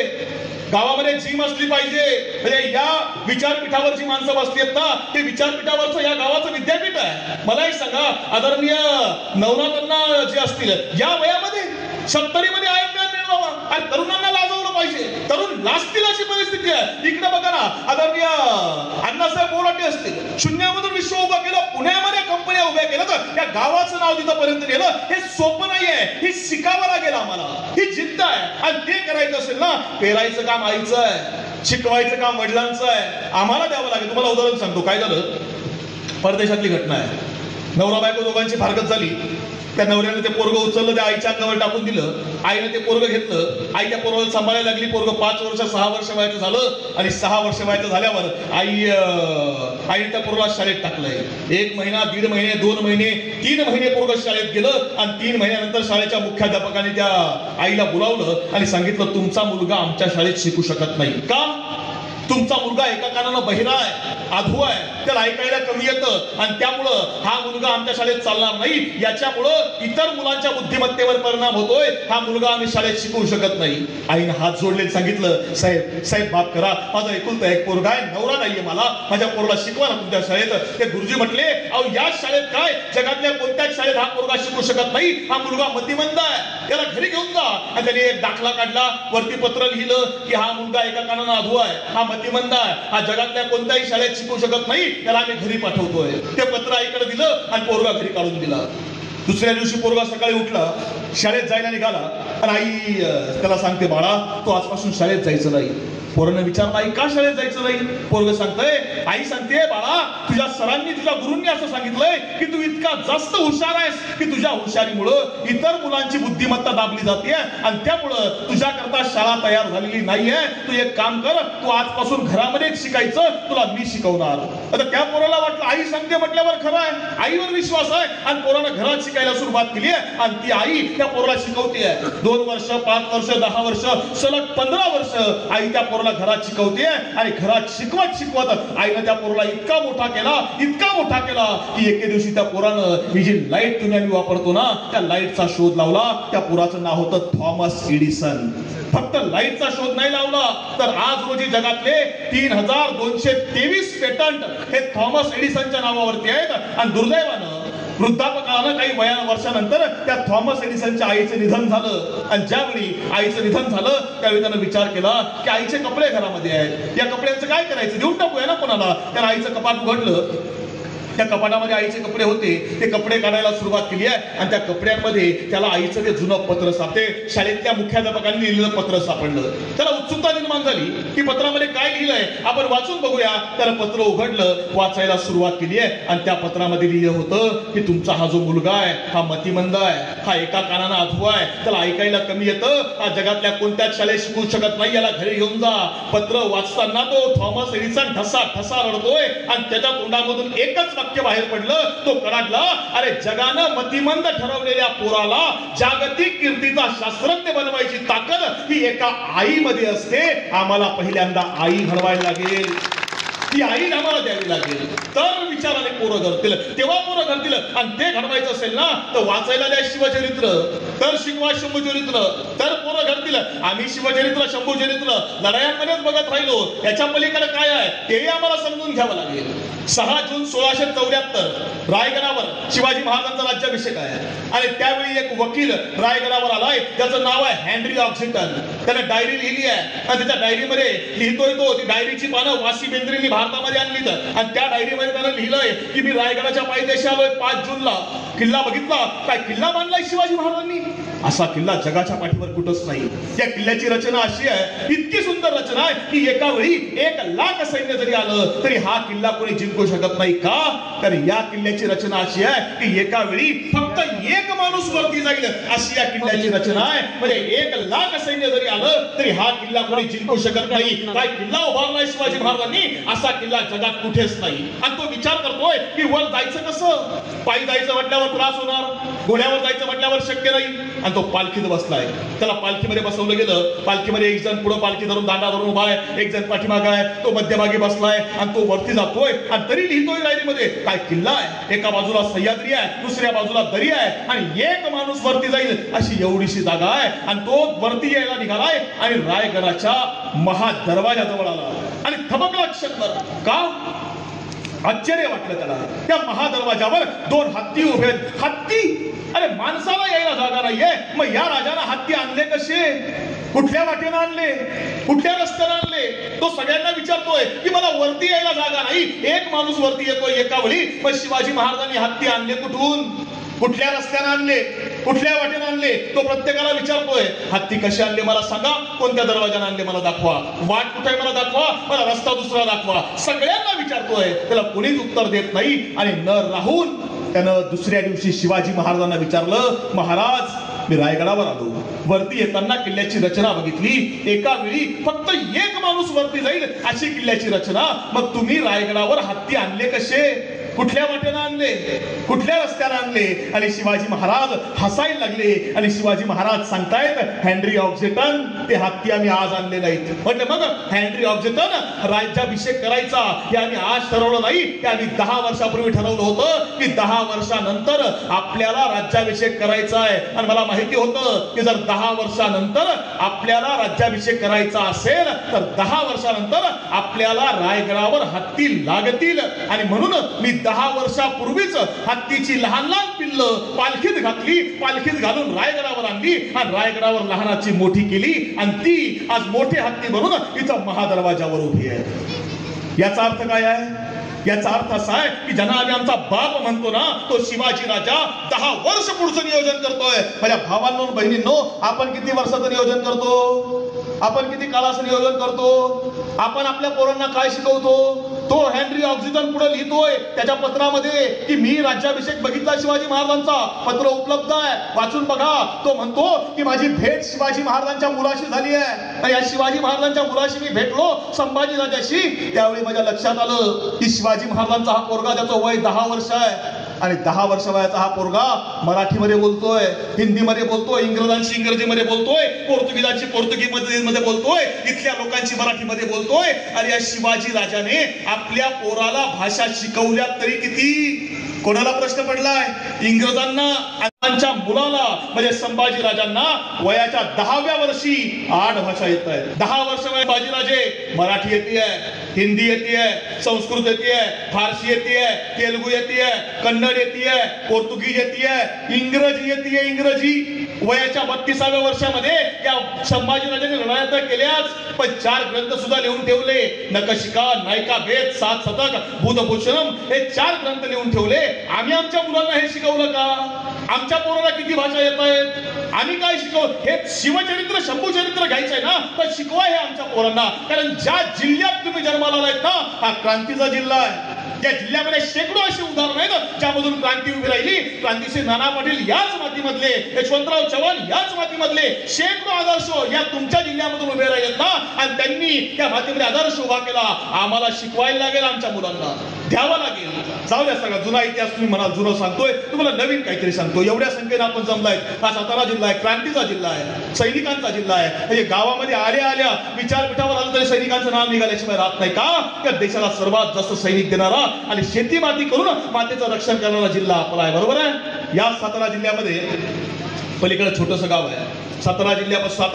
गावामध्ये जिम असली पाहिजे. म्हणजे या विचारपीठावरची माणसं बसली आहेत ना, ते विचारपीठावरचं या गावाचं विद्यापीठ आहे. मला एक सांगा, आदरणीय नवनाथांना जे असतील या वयामध्ये 70 मध्ये आयन मिळवावा आणि तरुणांना लाजवलं पाहिजे. तरुण लाजतील अशी परिस्थिती आहे. इकडे बघा ना, आदरणीय अण्णासाहेब बोराटे असतील, शून्यामधून विश्व उभा केलं, पुण्यामध्ये कंपन्या उभ्या केल्या, तर त्या गावाचं नाव तिथपर्यंत गेलं. हे सोपं नाही आहे, हे शिकावं लागेल आम्हाला, ही जिद्द आहे. आणि ते करायचं असेल ना, पेरायचं काम आईचं आहे, शिकवायचं काम वडिलांचं आहे, आम्हाला द्यावं लागेल. तुम्हाला उदाहरण सांगतो. काय झालं, परदेशातली घटना आहे. नवरा बायको दोघांची फारकत झाली. त्या नवऱ्याने ते पोरगं उचललं, त्या आईच्या अंगावर टाकून दिलं. आईने ते पोरगं घेतलं. आई त्या पोरगाला सांभाळायला लागली. पोरगं 5 वर्ष 6 वर्ष वयाचं झालं आणि 6 वर्ष वयाचं झाल्यावर आई त्या पोरगाला शाळेत टाकलंय. 1 महिना, 1.5 महिने, 2 महिने, 3 महिने पोरगं शाळेत गेलं आणि 3 महिन्यानंतर शाळेच्या मुख्याध्यापकाने त्या आईला बोलावलं आणि सांगितलं, तुमचा मुलगा आमच्या शाळेत शिकू शकत नाही. का? तुमचा मुलगा एका कानानं बहिरा आहे, अधू आहे, त्याला ऐकायला कमी येतं आणि त्यामुळं हा मुलगा आमच्या शाळेत चालणार नाही. याच्यामुळं इतर मुलांच्या बुद्धिमत्तेवर परिणाम होतोय. हा मुलगा आम्ही शाळेत शिकवू शकत नाही. आईनं हात जोडले, सांगितलं, साहेब माफ करा, माझा एकुलता एक पोरगा आहे, नवरा नाहीये मला, माझ्या पोराला शिकवा ना तुमच्या शाळेत. ते गुरुजी म्हटले, अहो याच शाळेत काय, जगातल्या कोणत्याच शाळेत हा पोरगा शिकू शकत नाही. हा मुलगा मतिमंद आहे, त्याला घरी घेऊन जा. आणि त्याने एक दाखला काढला, वरती पत्र लिहिलं की हा मुलगा एका कानानं अधू आहे, हा मतिमंद आहे, हा जगातल्या कोणत्याही शाळेत शिकू शकत नाही, त्याला आम्ही घरी पाठवतोय. ते पत्र आईकडे दिलं आणि पोरगा घरी काढून दिला. दुसऱ्या दिवशी पोरगा सकाळी उठला, शाळेत जायला निघाला आणि आई त्याला सांगते, बाळा तू आजपासून शाळेत जायचं नाही. पोरानं विचारलं, आई का शाळेत जायचं नाही? पोरगं सांगतंय, आई सांगते, बाळा तुझ्या सरांनी, तुझ्या गुरूंनी असं सांगितलंय की तू इतका जास्त हुशार आहेस की तुझ्या हुशारीमुळं इतर मुलांची बुद्धिमत्ता दाबली जाते आणि त्यामुळं तुझ्याकरता शाळा तयार झालेली नाहीये. तू एक काम कर, तू आजपासून घरामध्येच शिकायचं, तुला मी शिकवणार. आता त्या पोराला वाटलं आई सांगते म्हटल्यावर खरं आहे, आईवर विश्वास आहे आणि पोरानं घरात शिकायला सुरुवात केली आहे आणि ती आई त्या पोराला शिकवते. 2 वर्ष 5 वर्ष 10 वर्ष सलग 15 वर्ष आई त्या पोराला घरात शिकवते आणि घरात शिकवत आईनं त्या पोराला इतका मोठा केला की एके दिवशी त्या पोरानं ही जी लाईट तुम्ही आम्ही वापरतो ना त्या लाईटचा शोध लावला. त्या पोराचं नाव होतं थॉमस एडिसन. फक्त लाईटचा शोध नाही लावला तर आज रोजी जगातले 3223 पेटंट हे थॉमस एडिसनच्या नावावरती आहेत. आणि दुर्दैवानं वृद्धापकाळानं काही वर्षानंतर त्या थॉमस एडिसनच्या आईचं निधन झालं. आणि ज्यावेळी आईचं निधन झालं त्यावेळी त्यानं विचार केला की आईचे कपडे घरामध्ये आहेत, या कपड्यांचं काय करायचं, देऊन टाकूया ना कोणाला. त्याला आईचं कपाट उघडलं. त्या कपाटामध्ये आईचे कपडे होते. ते कपडे काढायला सुरुवात केली आहे आणि त्या कपड्यांमध्ये त्याला आईचं ते जुनं पत्र सापडते. शाळेतल्या मुख्याध्यापकांनी लिहिलेलं पत्र सापडलं. त्याला उत्सुकता निर्माण झाली की पत्रामध्ये काय लिहिलंय, आपण वाचून बघूया. त्याला पत्र उघडलं, वाचायला सुरुवात केली आहे आणि त्या पत्रामध्ये लिहिलं होतं की तुमचा हा जो मुलगा आहे हा मतिमंद आहे, हा एका कानानं अधवा आहे, त्याला ऐकायला कमी येतं, हा जगातल्या कोणत्याच शाळेत शिकू शकत नाही, याला घरी घेऊन जा. पत्र वाचताना तो थॉमस एडिसन ठसा रडतोय आणि त्याच्या तोंडामधून एकच वाक्य बाहेर पडलं. तो कडाडला, अरे जगानं मतिमंद ठरवलेल्या पोराला जागतिक कीर्तीचा शास्त्रज्ञ बनवायची ताकद ही एका आईमध्ये असते. आम्हाला पहिल्यांदा आई घडवायला लागेल, ती आई आम्हाला द्यावी लागेल, तर विचाराने पोरं घडतील, तेव्हा पोरं घडतील. आणि ते घडवायचं असेल ना तर वाचायला द्या शिवचरित्र, तर शिकवा शंभूचरित्र, तर पोरं घडतील. आम्ही शिवचरित्र शंभूचरित्र लढायांमध्येच बघत राहिलो, याच्या पलीकडे काय आहे तेही आम्हाला समजून घ्यावं लागेल. 6 जून 1674 रायगडावर शिवाजी महाराजांचा राज्याभिषेक आहे आणि त्यावेळी एक वकील रायगडावर आलाय, त्याचं नाव आहे हेनरी ऑक्झिटन. त्याने डायरी लिहिली आहे आणि त्याच्या डायरीमध्ये लिहितोय तो, ती डायरीची पानं वासी बेंद्रेंनी भारतामध्ये आणली आणि त्या डायरीमध्ये त्यानं लिहिलंय की मी रायगडाच्या पायथ्याशी आलोय 5 जूनला. किल्ला बघितला, काय किल्ला बांधलाय शिवाजी महाराजांनी, असा किल्ला जगाच्या पाठीवर कुठंच नाही. त्या किल्ल्याची रचना अशी आहे, इतकी सुंदर रचना आहे की एका वेळी 1 लाख सैन्य जरी आलं तरी हा किल्ला कोणी जिंकू शकत नाही. का तर या किल्ल्याची रचना अशी आहे की एका वेळी फक्त एक माणूस वरती जाईल अशी या किल्ल्याची रचना आहे. म्हणजे 1 लाख सैन्य जरी आलं तरी हा किल्ला कोणी जिंकू शकत नाही. काय किल्ला उभारलाय शिवाजी महाराजांनी, असा किल्ला जगात कुठेच नाही. आणि तो विचार करतोय की वर जायचं कसं, पायी जायचं म्हटल्यावर त्रास होणार, घोड्यावर जायचं म्हटल्यावर शक्य नाही. आणि तो पालखीत बसलाय, त्याला पालखीमध्ये बसवलं गेलं. पालखीमध्ये एक जण पुढे पालखी धरून दांडा धरून उभा आहे, एक जण पाठीमागे आहे, तो मध्यभागी बसलाय आणि तो वरती जातोय. आणि तरी लिहितोय डायरीमध्ये काय किल्ला आहे, एका बाजूला सह्याद्री आहे, दुसऱ्या बाजूला दरी आहे आणि एक माणूस वरती जाईल अशी एवढीशी जागा आहे. आणि तो वरती यायला निघालाय आणि रायगडाच्या महादरवाजाजवळ आला आणि थबकला क्षणभर. का आश्चर्य वाटलं त्याला. त्या महादरवाजावर 2 हत्ती उभे आहेत. हत्ती, अरे माणसाला यायला जागा नाहीये, मग या राजाला हत्ती आणले कसे, कुठल्या वाटेनं आणले, कुठल्या रस्त्याने आणले. तो सगळ्यांना विचारतोय की मला वरती यायला जागा नाही, एक माणूस वरती येतोय एका वेळी, मग शिवाजी महाराजांनी हत्ती आणले कुठून, कुठल्या रस्त्याने आणले, कुठल्या वाटेने आणले. तो प्रत्येकाला विचारतोय हत्ती कसे आणले मला सांगा, कोणत्या दरवाजाने आणले मला दाखवा, वाट कुठे मला दाखवा, मला रस्ता दुसरा दाखवा. सगळ्यांना विचारतोय, त्याला कोणीच उत्तर देत नाही. आणि न राहून त्यानं दुसऱ्या दिवशी शिवाजी महाराजांना विचारलं, महाराज मी रायगडावर आलो, वरती येताना किल्ल्याची रचना बघितली, एका वेळी फक्त एक माणूस वरती जाईल अशी किल्ल्याची रचना, मग तुम्ही रायगडावर हत्ती आणले कसे, कुठल्या वाटेनं आणले, कुठल्या रस्त्याने आणले. आणि शिवाजी महाराज हसायला लागले आणि शिवाजी महाराज सांगतायत हेनरी ऑक्झिटन ते हत्ती आम्ही आज आणले नाहीत. म्हटलं मग हेनरी ऑक्झिटन राज्याभिषेक करायचा हे आम्ही आज ठरवलं नाही, ते आम्ही 10 वर्षापूर्वी ठरवलं होतं की 10 वर्षानंतर आपल्याला राज्याभिषेक करायचा आहे. आणि मला माहिती होतं की जर 10 वर्षानंतर आपल्याला राज्याभिषेक करायचा असेल तर 10 वर्षानंतर आपल्याला रायगडावर हत्ती लागतील. आणि म्हणून मी 10 वर्षापूर्वीच हत्तीची लहान लहान पिल्लं पालखीत घातली, पालखीत घालून रायगडावर आणली आणि रायगडावर लहानाची मोठी केली आणि ती आज मोठे हत्ती बनून इथं महादरवाजावर उभी आहे. याचा अर्थ काय आहे, याचा अर्थ असा आहे की ज्यांना आम्ही आमचा बाप म्हणतो ना तो शिवाजी राजा 10 वर्ष पुढचं नियोजन करतोय. माझ्या भावांनो बहिणींनो, आपण किती वर्षाचं नियोजन करतो, आपण किती काळाचं नियोजन करतो, आपण आपल्या पोरांना काय शिकवतो. तो हेनरी ऑक्झिटन पुढे लिहितोय त्याच्या पत्रामध्ये की मी राज्याभिषेक बघितला शिवाजी महाराजांचा, पत्र उपलब्ध आहे, वाचून बघा. तो म्हणतो की माझी भेट शिवाजी महाराजांच्या मुलाशी झाली आहे. या शिवाजी महाराजांच्या मुलाशी मी भेटलो संभाजी राजाशी, त्यावेळी माझ्या लक्षात आलं की शिवाजी महाराजांचा हा पोरगा, त्याचं वय 10 वर्ष आहे, आणि 10 वर्ष वयाचा हा पोरगा मराठीमध्ये बोलतोय, हिंदीमध्ये बोलतोय, इंग्रजांशी इंग्रजीमध्ये बोलतोय, पोर्तुगीजांची पोर्तुगीमध्ये बोलतोय, इथल्या लोकांची मराठीमध्ये बोलतोय. आणि या शिवाजी राजाने आपल्या पोराला भाषा शिकवल्या तरी किती? कोणाला प्रश्न पडलाय? इंग्रजांना. त्यांच्या मुलाला म्हणजे संभाजी राजांना वयाच्या 10व्या वर्षी 8 भाषा येत आहेत. 10 वर्ष वय बाजीराजे मराठी येते, हिंदी येते, संस्कृत येते, फारसी येते, तेलुगू येते, कन्नड येते, पोर्तुगीज येते, इंग्रजी येते. इंग्रजी वयाच्या 32व्या वर्षामध्ये या संभाजीराजांनी लढाया केल्याच, पण 4 ग्रंथ सुद्धा लिहून ठेवले. नखशिखा, नायिका भेद, 7 शतक, बुधभूषणम हे 4 ग्रंथ लिहून ठेवले. आम्ही आमच्या मुलांना हे शिकवलं का? आमच्या पोराला किती भाषा येत आहेत? आम्ही काय शिकव? हे शिवचरित्र, शंभूचरित्र घ्यायचंय ना, तर शिकवा हे आमच्या पोरांना. कारण ज्या जिल्ह्यात तुम्ही जन्माला आलात ना, हा क्रांतीचा जिल्हा आहे. या जिल्ह्यामध्ये शेकडो अशी उदाहरणं आहेत ज्यामधून क्रांती उभी राहिली. क्रांतीचे नाना पाटील याच मातीमधले, यशवंतराव चव्हाण याच मातीमधले शेकडो आदर्श या तुमच्या जिल्ह्यामधून उभे राहिलेत ना, आणि त्यांनी या मातीमध्ये आदर्श उभा केला. आम्हाला शिकवायला लागेल, आमच्या मुलांना द्यावा लागेल. जाऊ द्या सगळा जुना इतिहास तुम्ही म्हणाल जुनं सांगतोय, तुम्हाला नवीन काहीतरी सांगतो. एवढ्या संख्येने आपण जमलाय. हा सातारा जिल्हा आहे, क्रांतीचा जिल्हा आहे, सैनिकांचा जिल्हा आहे. म्हणजे गावामध्ये आल्या विचारपीठावर आलं तरी सैनिकांचं नाव निघाल्याशिवाय राहत नाही का? या देशाला सर्वात जास्त सैनिक देणारा आणि शेती माती करून मातेचं रक्षण करणारा जिल्हा आपला आहे. बरोबर आहे? या सातारा जिल्ह्यामध्ये पलीकडे छोटंसं गाव आहे. सातारा जिल्ह्यापासून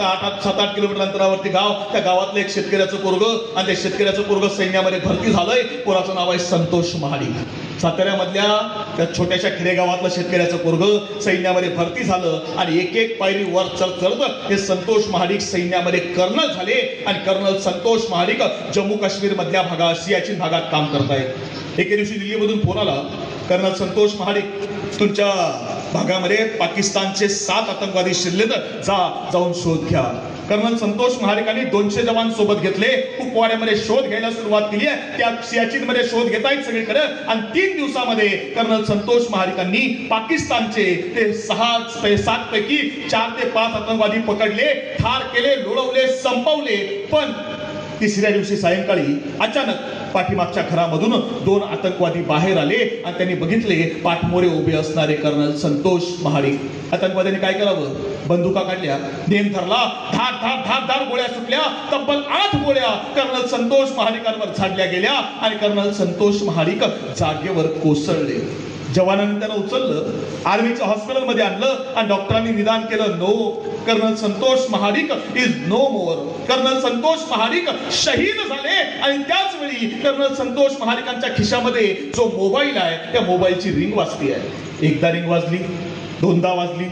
7-8 किलोमीटर अंतरावरती गाव. त्या गावातलं एक शेतकऱ्याचं पोरग, आणि त्या शेतकऱ्याचं पोरग सैन्यामध्ये भरती झालंय. पोराचं नाव आहे संतोष महाडिक. साताऱ्यामधल्या त्या छोट्याशा खेडेगावातलं शेतकऱ्याचं पोरग सैन्यामध्ये भरती झालं, आणि एक पायरी वर चढत हे संतोष महाडिक सैन्यामध्ये कर्नल झाले. आणि कर्नल संतोष महाडिक जम्मू काश्मीर मधल्या भागात, सियाचीन भागात काम करतायत. एके दिवशी दिल्लीमधून फोन आला, कर्नल संतोष महाडिक, तुमच्या भागामध्ये पाकिस्तानचे 7 आतंकवादी शिरले, तर जाऊन शोध घ्या. कर्नल संतोष महाडिकांनी 200 जवान सोबत घेतले. कुपवाड्यामध्ये शोध घ्यायला सुरुवात केली आहे. त्या सियाचीन मध्ये शोध घेत आहेत सगळीकडे. आणि 3 दिवसामध्ये कर्नल संतोष महाडिकांनी पाकिस्तानचे ते 7 पैकी 4 ते 5 आतंकवादी पकडले, ठार केले, लोळवले, संपवले. पण 3ऱ्या दिवशी सायंकाळी अचानक पाठीमागच्या घरामधून 2 आतंकवादी बाहेर आले, आणि त्यांनी बघितले पाठमोरे उभे असणारे कर्नल संतोष महाडिक. आतंकवाद्यांनी काय करावं? बंदुका काढल्या, नेम धरला, धार गोळ्या सुटल्या. तब्बल 8 गोळ्या कर्नल संतोष महाडिकांवर झाडल्या गेल्या, आणि कर्नल संतोष महाडिक जागेवर कोसळले. जवानांनी त्यांना उचललं, आर्मीच्या हॉस्पिटलमध्ये आणलं, आणि डॉक्टरांनी निदान केलं. No, colonel Santosh Mahadik is no more. Colonel Santosh Mahadik शहीद झाले. आणि त्याच वेळी कर्नल संतोष महाडिकांच्या खिशामध्ये जो मोबाईल आहे, त्या मोबाईलची रिंग वाजली आहे. एकदा रिंग वाजली, 2दा वाजली,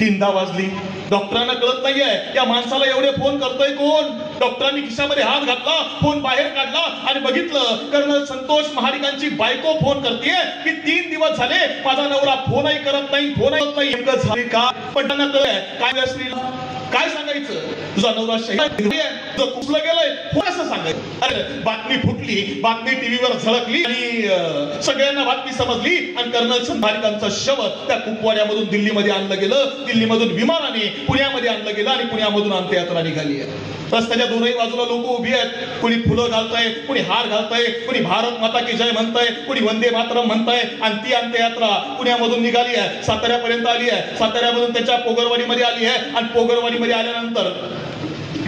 3दा वाजली. डॉक्टरांना कळत नाहीये या माणसाला एवढे फोन करतोय कोण. डॉक्टरांनी खिशामध्ये हात घातला, फोन बाहेर काढला, आणि बघितलं कर्नल संतोष महाडिकांची बायको फोन करते की 3 दिवस झाले माझा नवरा फोनही करत नाही, नेमकं झाले का? पण त्यांना कळलंय काय स्त्रीला काय सांगायचं, तुझा नवरा शहीद आहे, तुझं कुठलं गेलंय, फोन असं सांगायचं. अरे बातमी फुटली, बातमी टीव्हीवर झळकली, आणि सगळ्यांना बातमी समजली. आणि कर्नल महाडिकांचं शव त्या कुपवाड्यामधून दिल्लीमध्ये आणलं गेलं. दिल्लीमधून विमानाने पुण्यामध्ये आणलं गेलं, आणि पुण्यामधून अंत्ययात्रा निघाली आहे. रस्त्याच्या दोनही बाजूला लोक उभी आहेत. कोणी फुलं घालताय, कोणी हार घालताय, कोणी भारत माता की जय म्हणताय, कोणी वंदे मातरम म्हणताय. आणि ती अंत्ययात्रा पुण्यामधून निघाली आहे, साताऱ्यापर्यंत आली आहे. साताऱ्यामधून त्याच्या पोगरवाडीमध्ये आली आहे. आणि पोगरवाडीमध्ये आल्यानंतर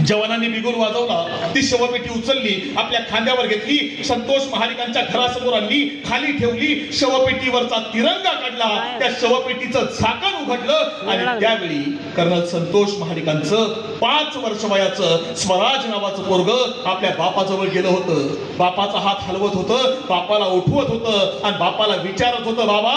जवानांनी बिगुल वाजवला, ती शवपेटी उचलली, आपल्या खांद्यावर घेतली, संतोष महाडिकांच्या घरासमोर आणली, खाली ठेवली, शवपेटीवरचा तिरंगा काढला, त्या शवपेटीचं झाकण उघडलं. आणि त्यावेळी कर्नल संतोष महाडिकांचं 5 वर्ष वयाचं स्वराज नावाचं पोरग आपल्या बापाजवळ गेलं होतं. बापाचा हात हलवत होतं, बापाला उठवत होतं, आणि बापाला विचारत होतं, बाबा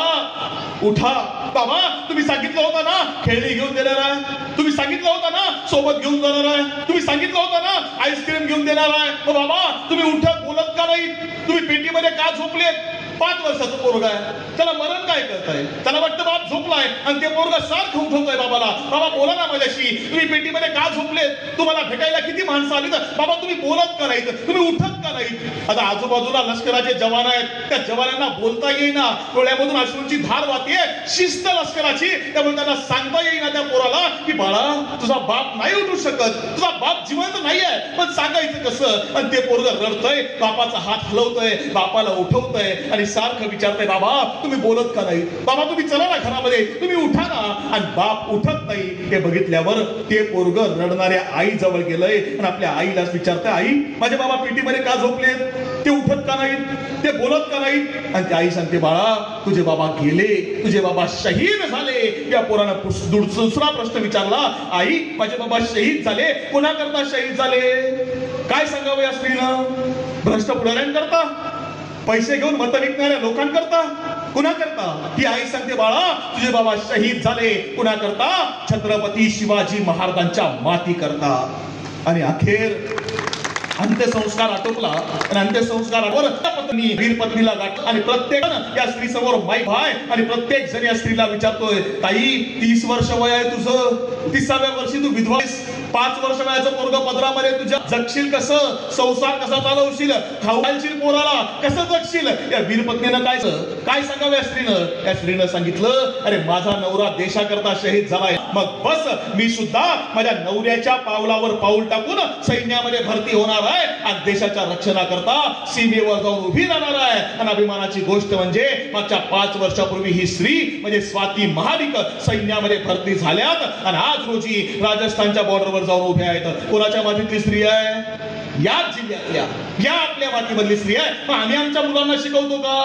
उठा, बाबा तुम्ही सांगितलं होतं ना खेळणी घेऊन देणार आहे, तुम्ही सांगितलं होतं ना सोबत घेऊन जाणार आहे, तुम्ही सांगितलं होतं ना आईस्क्रीम घेऊन देणार आहे. बाबा तुम्ही उठत बोलत का नाही? तुम्ही पेटीमध्ये का झोपलेत? 5 वर्षाचं पोरग आहे, त्याला मरण काय करताय? त्याला वाटतं बाप झोपलाय, आणि ते पोरग सारखं उठवतोय बाबाला, बाबा बोला ना माझ्याशी, तुम्ही पेटीमध्ये का झोपलेत? तुम्हाला भेटायला किती माणसं आली, तर बाबा तुम्ही बोलत का नाहीत, तुम्ही उठत का नाहीत? आता आजूबाजूला लष्कराचे जवान आहेत, त्या जवानांना बोलता येईना, डोळ्यामधून अश्रूंची धार वाहतीये, शिस्त लष्कराची. त्यामुळे त्यांना सांगता येईना त्या पोराला की बाळा तुझा बाप नाही उठू शकत, तुझा बाप जिवंत नाहीये, पण सांगायचं कसं? आणि ते पोरग रडतंय, बापाचा हात हलवतोय, बापाला उठवतंय, आणि आणि सारखं विचारताय, बाबा तुम्ही बोलत का नाही, बाबा तुम्ही चला ना घरामध्ये, तुम्ही उठा ना. आणि बाप उठत नाही. हे बघितल्यावर ते पोरग रडणाऱ्या आई जवळ गेलंय आणि आपल्या आईलाच विचारतंय, आई माझे बाबा पेटीमध्ये का झोपलेत, ते उठत का नाहीत, ते बोलत का नाहीत. आणि ती आई सांगते, बाळा तुझे बाबा गेले, तुझे बाबा शहीद झाले. या पोरानं दुसरा प्रश्न विचारला, आई माझे बाबा शहीद झाले, कोणा करता शहीद झाले. काय सांगावं या स्त्रीनं, भ्रष्ट पुढाऱ्यांकरता, पैसे घेऊन मत विकणाऱ्या लोकांकरता, कुणा करता. ती आई सांगते, बाळा तुझे बाबा शहीद झाले, कुणा करता, छत्रपती शिवाजी महाराजांच्या माती करता. आणि अखेर अंत्यसंस्कार आटोपला आणि अंत्यसंस्कारावर पत्नी वीर पत्नीला गाठ आणि प्रत्येक या स्त्री समोर माईक आहे आणि प्रत्येक जण या स्त्रीला विचारतोय, ताई 30 वर्ष वय आहे तुझं, 30व्या वर्षी तू विधवा, 5 वर्ष वयाचं पोरग पदरामध्ये तुझ्या जगशील कसं, संसार कसा चालवशील, खाऊ घालशील पोराला, कसं जगशील. या वीर पत्नीनं काय सांगावं या स्त्रीनं. या स्त्रीनं सांगितलं, अरे माझा नवरा देशाकरता शहीद झालाय, मग बस मी सुद्धा माझ्या नवऱ्याच्या पावलावर पाऊल टाकून सैन्यामध्ये भरती होणार आहे आणि देशाच्या रक्षणाकरता सीमेवर जाऊन उभी राहणार आहे. आणि अभिमानाची गोष्ट म्हणजे मागच्या 5 वर्षापूर्वी ही स्त्री म्हणजे स्वाती महाडिक सैन्यामध्ये भरती झाल्यात आणि आज रोजी राजस्थानच्या बॉर्डरवर जाऊन उभे आहेत. कोणाच्या मातीतली स्त्री आहे, याच जिल्ह्यातल्या, या आपल्या मातीमधली स्त्री आहे. मग आम्ही आमच्या मुलांना शिकवतो का,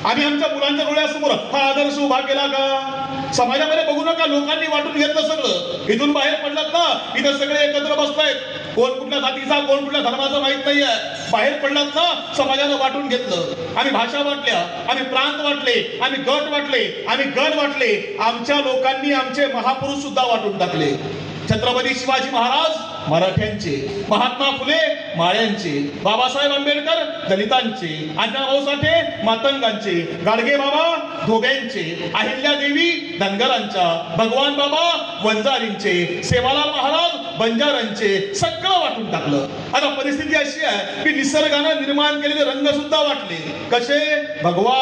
आम्ही आमच्या मुलांच्या डोळ्यासमोर हा आदर्श उभा केला का. समाजामध्ये बघू नका, लोकांनी वाटून घेतलं सगळं. इथून बाहेर पडलात ना, इथं सगळे एकत्र बसतायत, कोण कुठल्या जातीचा कोण कुठल्या धर्माचा माहित नाहीये. बाहेर पडलात ना, समाजानं वाटून घेतलं. आम्ही भाषा वाटल्या, आम्ही प्रांत वाटले, आम्ही गट वाटले, आम्ही गण वाटले. आमच्या लोकांनी आमचे महापुरुष सुद्धा वाटून टाकले. छत्रपती शिवाजी महाराज मराठ्यांचे, महात्मा फुले माळ्यांचे, बाबासाहेब आंबेडकर दलितांचे, अण्णाभाऊ साठे मातंगांचे, गाडगे बाबा धोब्यांचे, अहिल्यादेवी धनगरांच्या, भगवान बाबा वंजारींचे, सेवालाल महाराज बंजारांचे, सगळं वाटून टाकलं. आता परिस्थिती अशी आहे की निसर्गानं निर्माण केलेले रंग सुद्धा वाटले. कसे, भगवा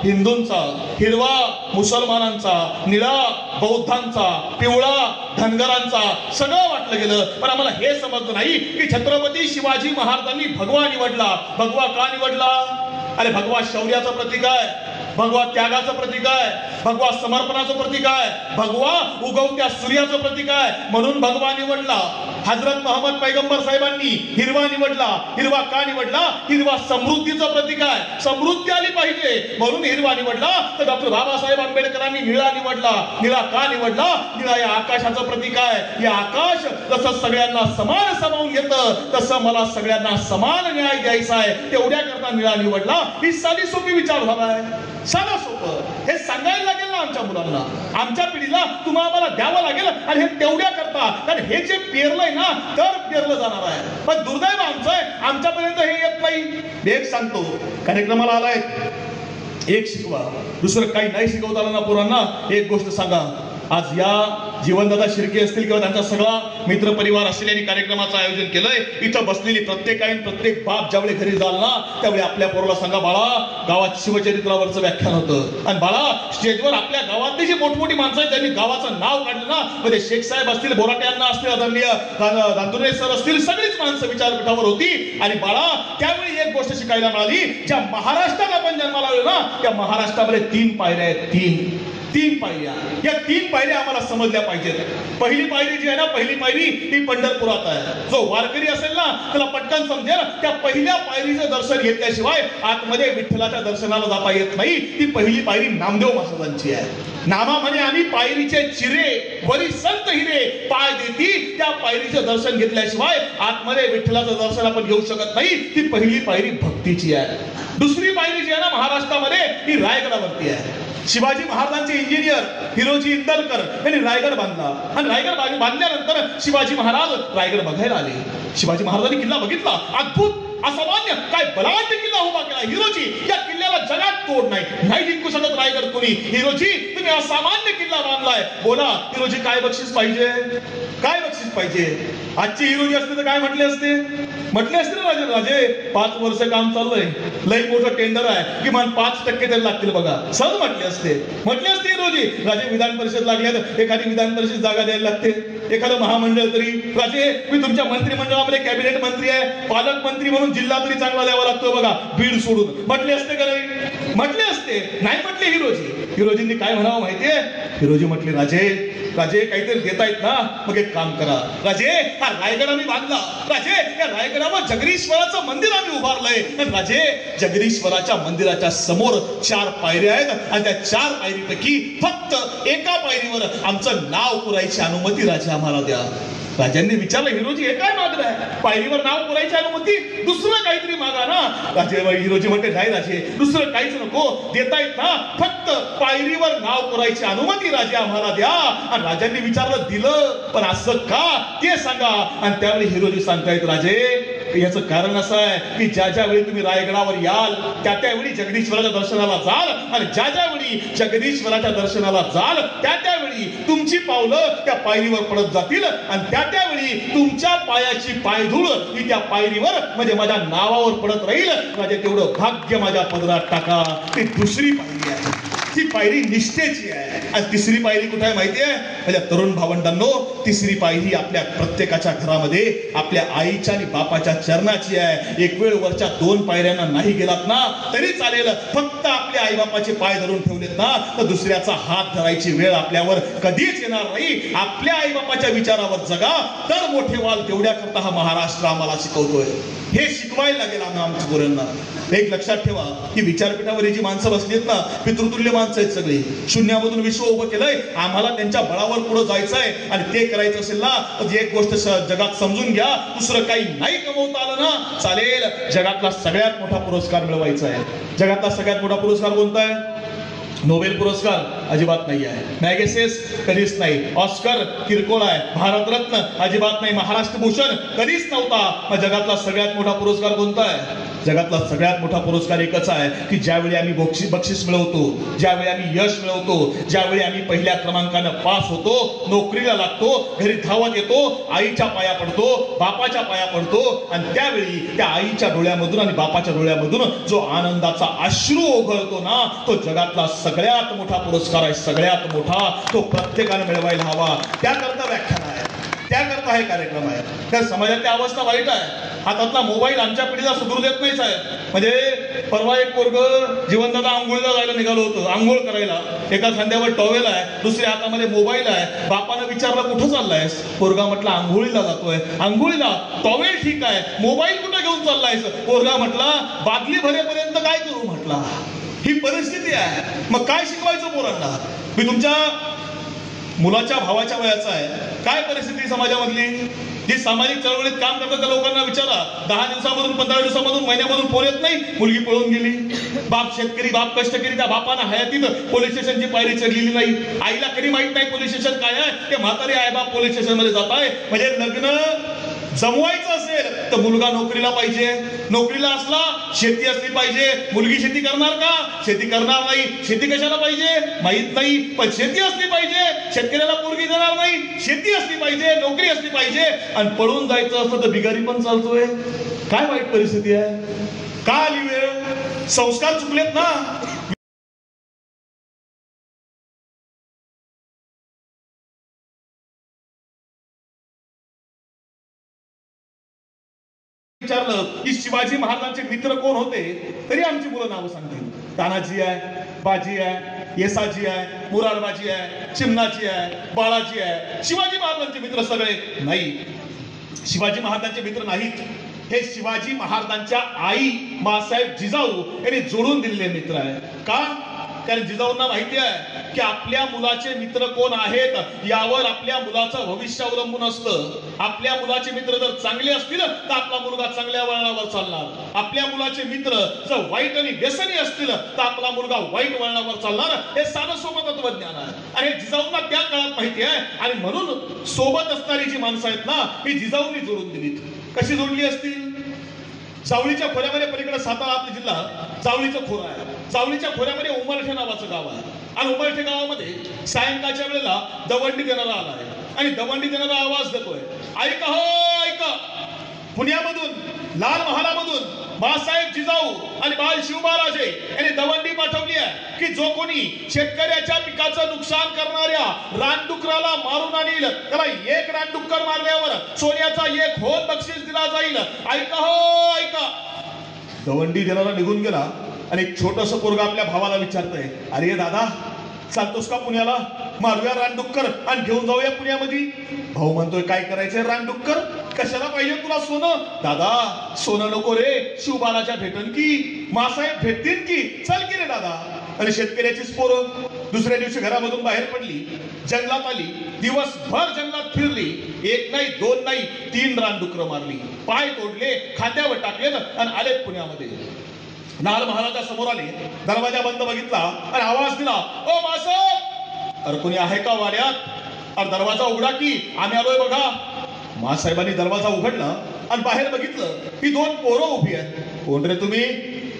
हिंदूंचा, हिरवा मुसलमानांचा, निळा बौद्धांचा, पिवळा धनगरांचा, सगळं वाटलं गेलं. पण आम्हाला हे समजलं नाही की छत्रपती शिवाजी महाराजांनी भगवा निवडला. भगवा का निवडला. अरे भगवा शौर्याचं प्रतीक आहे, भगवा त्यागाचं प्रतीक आहे, भगवा समर्पणाचं प्रतीक आहे, भगवा उगवत्या सूर्याचं प्रतीक आहे, म्हणून भगवा निवडला. हजरत मोहम्मद पैगंबर साहेबांनी हिरवा निवडला. हिरवा का निवडला. हिरवा समृद्धीचं प्रतीक आहे, समृद्धी आली पाहिजे म्हणून हिरवा निवडला. तर डॉक्टर बाबासाहेब आंबेडकरांनी निळा निवडला. निळा का निवडला. निळा या आकाशाचं प्रतीक आहे. या आकाश जसं सगळ्यांना समान सामावून घेतं तसं मला सगळ्यांना समान न्याय द्यायचा आहे, तेवढ्या करता निळा निवडला. ही साधी सोपी विचारधारा आहे, साधं सोपं. हे सांगायला लागेल ना आमच्या मुलांना, आमच्या पिढीला तुम्हाला आम्हाला द्यावं लागेल. आणि हे तेवढ्या करता, कारण हे जे पेरलंय ना तर पेरलं जाणार आहे. पण दुर्दैव आमचं आहे, आमच्यापर्यंत हे येत नाही. एक सांगतो, कार्यक्रमाला आलाय, एक शिकवा, दुसरं काही नाही शिकवता आलं ना पोरांना, एक गोष्ट सांगा. आज या जीवनदादा शिर्के असतील किंवा त्यांचा सगळा मित्र परिवार असेल यांनी कार्यक्रमाचं आयोजन केलंय. इथं बसलेली प्रत्येक बाप ज्यावेळी घरी जाल ना त्यावेळी आपल्या पोराला सांगा, बाळा गावात शिवचरित्रावरचं व्याख्यान होतं. आणि बाळा स्टेजवर आपल्या गावातली जी मोठमोठी माणसं आहेत ज्यांनी गावाचं नाव काढलं ना, म्हणजे शेख साहेब असतील, बोराटे अण्णा असतील, आदरणीय दांदुरे सर असतील, सगळीच माणसं विचारपीठावर होती. आणि बाळा त्यावेळी एक गोष्ट शिकायला मिळाली, ज्या महाराष्ट्रात आपण जन्माला आलो ना त्या महाराष्ट्रामध्ये 3 पायऱ्या आहेत. तीन पायऱ्या. या 3 पायऱ्या आम्हाला समजल्या पाहिजेत. पहिली पायरी जी आहे ना, पहिली पायरी ही पंढरपुरात आहे. जो वारकरी असेल ना त्याला पटकन समजेल, त्या पहिल्या पायरीचं दर्शन घेतल्याशिवाय आतमध्ये विठ्ठलाच्या दर्शनाला जाता येत नाही. ती पहिली पायरी नामदेव महाराजांची आहे. नामा म्हणे आम्ही पायरीचे चिरे, वरी संत हिरे पाय देती. त्या पायरीचं दर्शन घेतल्याशिवाय आतमध्ये विठ्ठलाचं दर्शन आपण घेऊ शकत नाही. ती पहिली पायरी भक्तीची आहे. दुसरी पायरी जी आहे ना महाराष्ट्रामध्ये, ही रायगडावरती आहे. शिवाजी महाराजांचे इंजिनियर हिरोजी इंदलकर यांनी रायगड बांधला. आणि रायगड बांधल्यानंतर शिवाजी महाराज रायगड बघायला आले. शिवाजी महाराजांनी किल्ला बघितला, अद्भुत असामान्य काय बलाढ्य किल्ला उभा केला. हिरोजी या किल्ल्याला जगात तोड नाही जिंकू शकत रायगड कोणी. हिरोजी तुम्ही असामान्य किल्ला बांधलाय, बोला हिरोजी काय बक्षीस पाहिजे, काय बक्षीस बक्षीस पाहिजे. आजची हिरोजी असते तर काय म्हटले असते ना राजे, राजे 5 वर्ष काम चाललंय, लई मोठं टेंडर आहे, किमान 5% तरी लागतील बघा, सहज म्हटले असते हिरोजी. राजे विधान परिषद लागल्यात, एखादी विधान परिषद जागा द्यायला लागते, एखादं महामंडळ तरी. राजे मी तुमच्या मंत्रिमंडळामध्ये कॅबिनेट मंत्री आहे, पालकमंत्री म्हणून जिल्हा तरी चांगला द्यावा लागतो बघा, बीड सोडून. म्हटले असते का नाही? म्हटले असते. नाही म्हटले हिरोजींनी काय म्हणावं माहितीये? हिरोजी म्हटले, राजे काहीतरी देतायत ना, मग एक काम करा राजे, हा रायगड आम्ही बांधला. राजे या रायगडावर जगदीश्वराचं मंदिर आम्ही उभारलंय. राजे जगदीश्वराच्या मंदिराच्या समोर 4 पायऱ्या आहेत आणि त्या 4 पायरीपैकी फक्त एका पायरीवर आमचं नाव पुरायची अनुमती राजे आम्हाला द्या. राजांनी विचारलं, हिरोजी हे काय मागणं आहे? पायरीवर नाव पुरायची अनुमती, दुसरं काहीतरी मागा ना. हिरोजी म्हणते, नाही राजे, दुसरं काहीच नको, देतायत ना, फक्त पायरीवर नाव पुरायची अनुमती राजे आम्हाला द्या. आणि राजांनी विचारलं, दिलं, पण असं का ते सांगा. आणि त्यावेळी हिरोजी सांगतायत, राजे याचं कारण असं आहे की ज्या वेळी तुम्ही रायगडावर याल त्यावेळी जगदीश्वराच्या दर्शनाला जाल, आणि ज्या वेळी जगदीश्वराच्या दर्शनाला जाल त्यावेळी तुमची पावलं त्या पायरीवर पडत जातील, आणि त्यावेळी तुमच्या पायाची पायधूळ ही त्या पायरीवर म्हणजे माझ्या नावावर पडत राहील. राजे तेवढं भाग्य माझ्या पदरात टाका. ती दुसरी पायरी आहे, ती पायरी निष्ठेची आहे. आणि तिसरी पायरी कुठे आहे माहिती आहे? माझ्या तरुण भावंडांनो, तिसरी पायरी आपल्या प्रत्येकाच्या घरामध्ये आपल्या आईच्या आणि बापाच्या चरणाची आहे. एक वेळ वरच्या 2 पायऱ्यांना नाही गेलात ना तरी चालेल, फक्त आपल्या आई बापाचे पाय धरून ठेवलेत ना तर दुसऱ्याचा हात धरायची वेळ आपल्यावर कधीच येणार नाही. आपल्या आई बापाच्या विचारावर जगा, तर मोठे व्हाल. तेवढ्या करता हा महाराष्ट्र आम्हाला शिकवतोय. हे शिकवायला लागेल आमच्या पोरांना. एक लक्षात ठेवा की विचारपीठावर जी माणसं बसलीत ना, पितृतुल्य माणसं आहेत सगळी. शून्यामधून विश्व उभं केलंय, आम्हाला त्यांच्या बळावर पुढे जायचं आहे. आणि ते करायचं असेल ना तर एक गोष्ट जगात समजून घ्या, दुसरं काही नाही कमवता आलं ना चालेल, जगातला सगळ्यात मोठा पुरस्कार मिळवायचा आहे. जगातला सगळ्यात मोठा पुरस्कार कोणता आहे? नोबेल पुरस्कार अजिबात नाही आहे, मॅगसेस कधीच नाही, ऑस्कर किरकोळ आहे, भारतरत्न अजिबात नाही, महाराष्ट्र भूषण कधीच नव्हता. जगातला सगळ्यात मोठा पुरस्कार कोणता आहे? जगातला सगळ्यात मोठा पुरस्कार एकच आहे की ज्यावेळी आम्ही बक्षीस मिळवतो, ज्यावेळी आम्ही यश मिळवतो, ज्यावेळी आम्ही पहिल्या क्रमांकानं पास होतो, नोकरीला लागतो, घरी धावत येतो, आईच्या पाया पडतो, बापाच्या पाया पडतो, आणि त्यावेळी त्या आईच्या डोळ्यामधून आणि बापाच्या डोळ्यामधून जो आनंदाचा अश्रू ओघळतो ना, तो जगातला सगळ्यात मोठा पुरस्कार आहे. सगळ्यात मोठा तो प्रत्येकाने मिळवायला हवा. त्याकरता व्याख्यान आहे, त्याकरता हे कार्यक्रम आहे. तर समाजातली अवस्था वाईट आहे. हातातला मोबाईल आमच्या पिढीला सुधरू देत नाही साहेब. म्हणजे परवा एक पोरग जीवनदादा आंघोळीला जायला निघालो होतो, आंघोळ करायला, एका खांद्यावर टॉवेल आहे, दुसऱ्या हातामध्ये मोबाईल आहे. बापानं विचारलं, कुठं चाललायस? पोरगा म्हटला, आंघोळीला जातोय. आंघोळीला? टॉवेल ठीक आहे, मोबाईल कुठं घेऊन चाललायस? पोरगा म्हटला, बादली भरेपर्यंत काय करू म्हटला. ही परिस्थिती आहे. मग काय शिकवायचं पोरांना? मी तुमच्या मुलाच्या भावाच्या वयाचा आहे, काय परिस्थिती समाजामधली? जी सामाजिक चळवळीत काम करतात त्या लोकांना विचारा, 10 दिवसामधून 15 दिवसामधून महिन्यामधून पोर येत नाही, मुलगी पळून गेली. बाप शेतकरी, बाप कष्टकरी, त्या बापानं हयातीत पोलीस स्टेशनची पायरी चढलेली नाही. आईला कधी माहित नाही पोलीस स्टेशन काय आहे, ते म्हातारी आहे बाप पोलीस स्टेशन मध्ये जात आहे. म्हणजे लग्न जमवायचं असेल तर मुलगा नोकरीला पाहिजे, नोकरीला असला शेती असली पाहिजे. मुलगी शेती करणार का? शेती करणार नाही. शेती कशाला पाहिजे माहित नाही, पण शेती असली पाहिजे. शेतकऱ्याला पोरगी देणार नाही, शेती असली पाहिजे, नोकरी असली पाहिजे. आणि पळून जायचं असतं तर बिगारी पण चालतोय. काय वाईट परिस्थिती आहे. का आली वेळ? संस्कार चुकलेत ना. विचारलं की शिवाजी महाराजांचे मित्र कोण होते, तरी आमची मुलं नावं सांगतील. तानाजी आहे, बाजी आहे, येसाजी आहे, मुरारबाजी आहे, चिमणाजी आहे, बाळाजी आहे. शिवाजी महाराजांचे मित्र सगळे नाही. शिवाजी महाराजांचे मित्र नाहीत. हे शिवाजी महाराजांच्या आई मासाहेब जिजाऊ यांनी जोडून दिलेले मित्र आहे. का? कारण जिजाऊंना माहिती आहे की आपल्या मुलाचे मित्र कोण आहेत यावर आपल्या मुलाचं भविष्य अवलंबून असतं. आपल्या मुलाचे मित्र जर चांगले असतील तर आपला मुलगा चांगल्या वळणावर चालणार. आपल्या मुलाचे मित्र जर वाईट आणि व्यसनी असतील तर आपला मुलगा वाईट वळणावर चालणार. हे साधं सोबत तत्वज्ञान आहे. आणि जिजाऊंना त्या काळात माहिती आहे. आणि म्हणून सोबत असणारी जी माणसं आहेत ना, ही जिजाऊंनी जोडून दिलीत. कशी जोडली असतील? जावळीच्या खोऱ्यामध्ये, पलीकडे सातारा आपला जिल्हा जावळीचं खोरं आहे, जावळीच्या खोऱ्यामध्ये उमरठे नावाचं गाव आहे. आणि उमरठे गावामध्ये सायंकाळच्या वेळेला दवंडी देणारा आलाय आणि दवंडी देणारा आवाज देतोय, ऐका हो ऐका, पुण्यामधून लाल महालामधून बाळासाहेब जिजाऊ आणि बाल शिवबाराजे यांनी दवंडी पाठवली आहे की जो कोणी शेतकऱ्याच्या पिकाचं नुकसान करणाऱ्या रानडुकराला मारून आणील त्याला एक रानडुक्कर मारल्यावर सोन्याचा एक होत बक्षीस दिला जाईल. ऐका हो ऐका. दवंडी देणारा निघून गेला आणि एक छोटस पोरगा आपल्या भावाला विचारतंय, अरे दादा चालतोस का पुण्याला, मारूया रानडुक्कर आणि घेऊन जाऊया पुण्यामध्ये. भाऊ म्हणतोय काय करायचंय रानडुक्कर, कशाला पाहिजे तुला सोनं. दादा सोनं नको रे, शिवबालाच्या भेटन की, मासाहेब भेटतील की, चल की रे दादा. आणि शेतकऱ्याचीच पोरं दुसऱ्या दिवशी घरामधून बाहेर पडली, जंगलात आली, दिवसभर जंगलात फिरली, एक नाही दोन नाही 3 रानडुक्कर मारली, पाय तोडले, खांद्यावर टाकले आणि आलेत पुण्यामध्ये. लाल महालाच्या समोर आले, दरवाजा बंद बघितला आणि आवाज दिला, ओ मासाहेब. अरे कोणी आहे का वाड्यात? अरे दरवाजा उघडा की, आम्ही आलोय बघा. मासाहेबांनी दरवाजा उघडला आणि बाहेर बघितलं ही 2 पोरं उभी आहेत. कोण रे तुम्ही,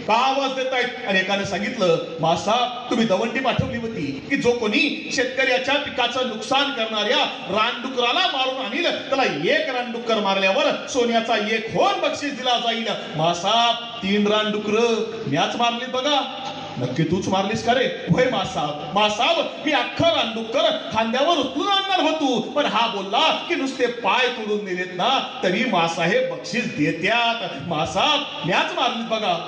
का आवाज देतायत? आणि एकाने सांगितलं, मासाहेब तुम्ही दवंडी पाठवली होती की जो कोणी शेतकऱ्याच्या पिकाचं नुकसान करणाऱ्या रानडुकराला मारून आणील त्याला एक रानडुक्कर मारल्यावर सोन्याचा एक होन बक्षीस दिला जाईल. मासाहेब 3 रानडुकर म्याच मारलीत बघा. नक्की तूच मारलीस का रे? होय मासाहेब. मासाहेब मी अख्खं रानडुक्कर खांद्यावर उचलून आणणार होतो, पण हा बोलला की नुसते पाय तोडून नेलेत ना तरी मासाहेब बक्षीस देत्यात. मासाहेब म्याच मारलीत बघा.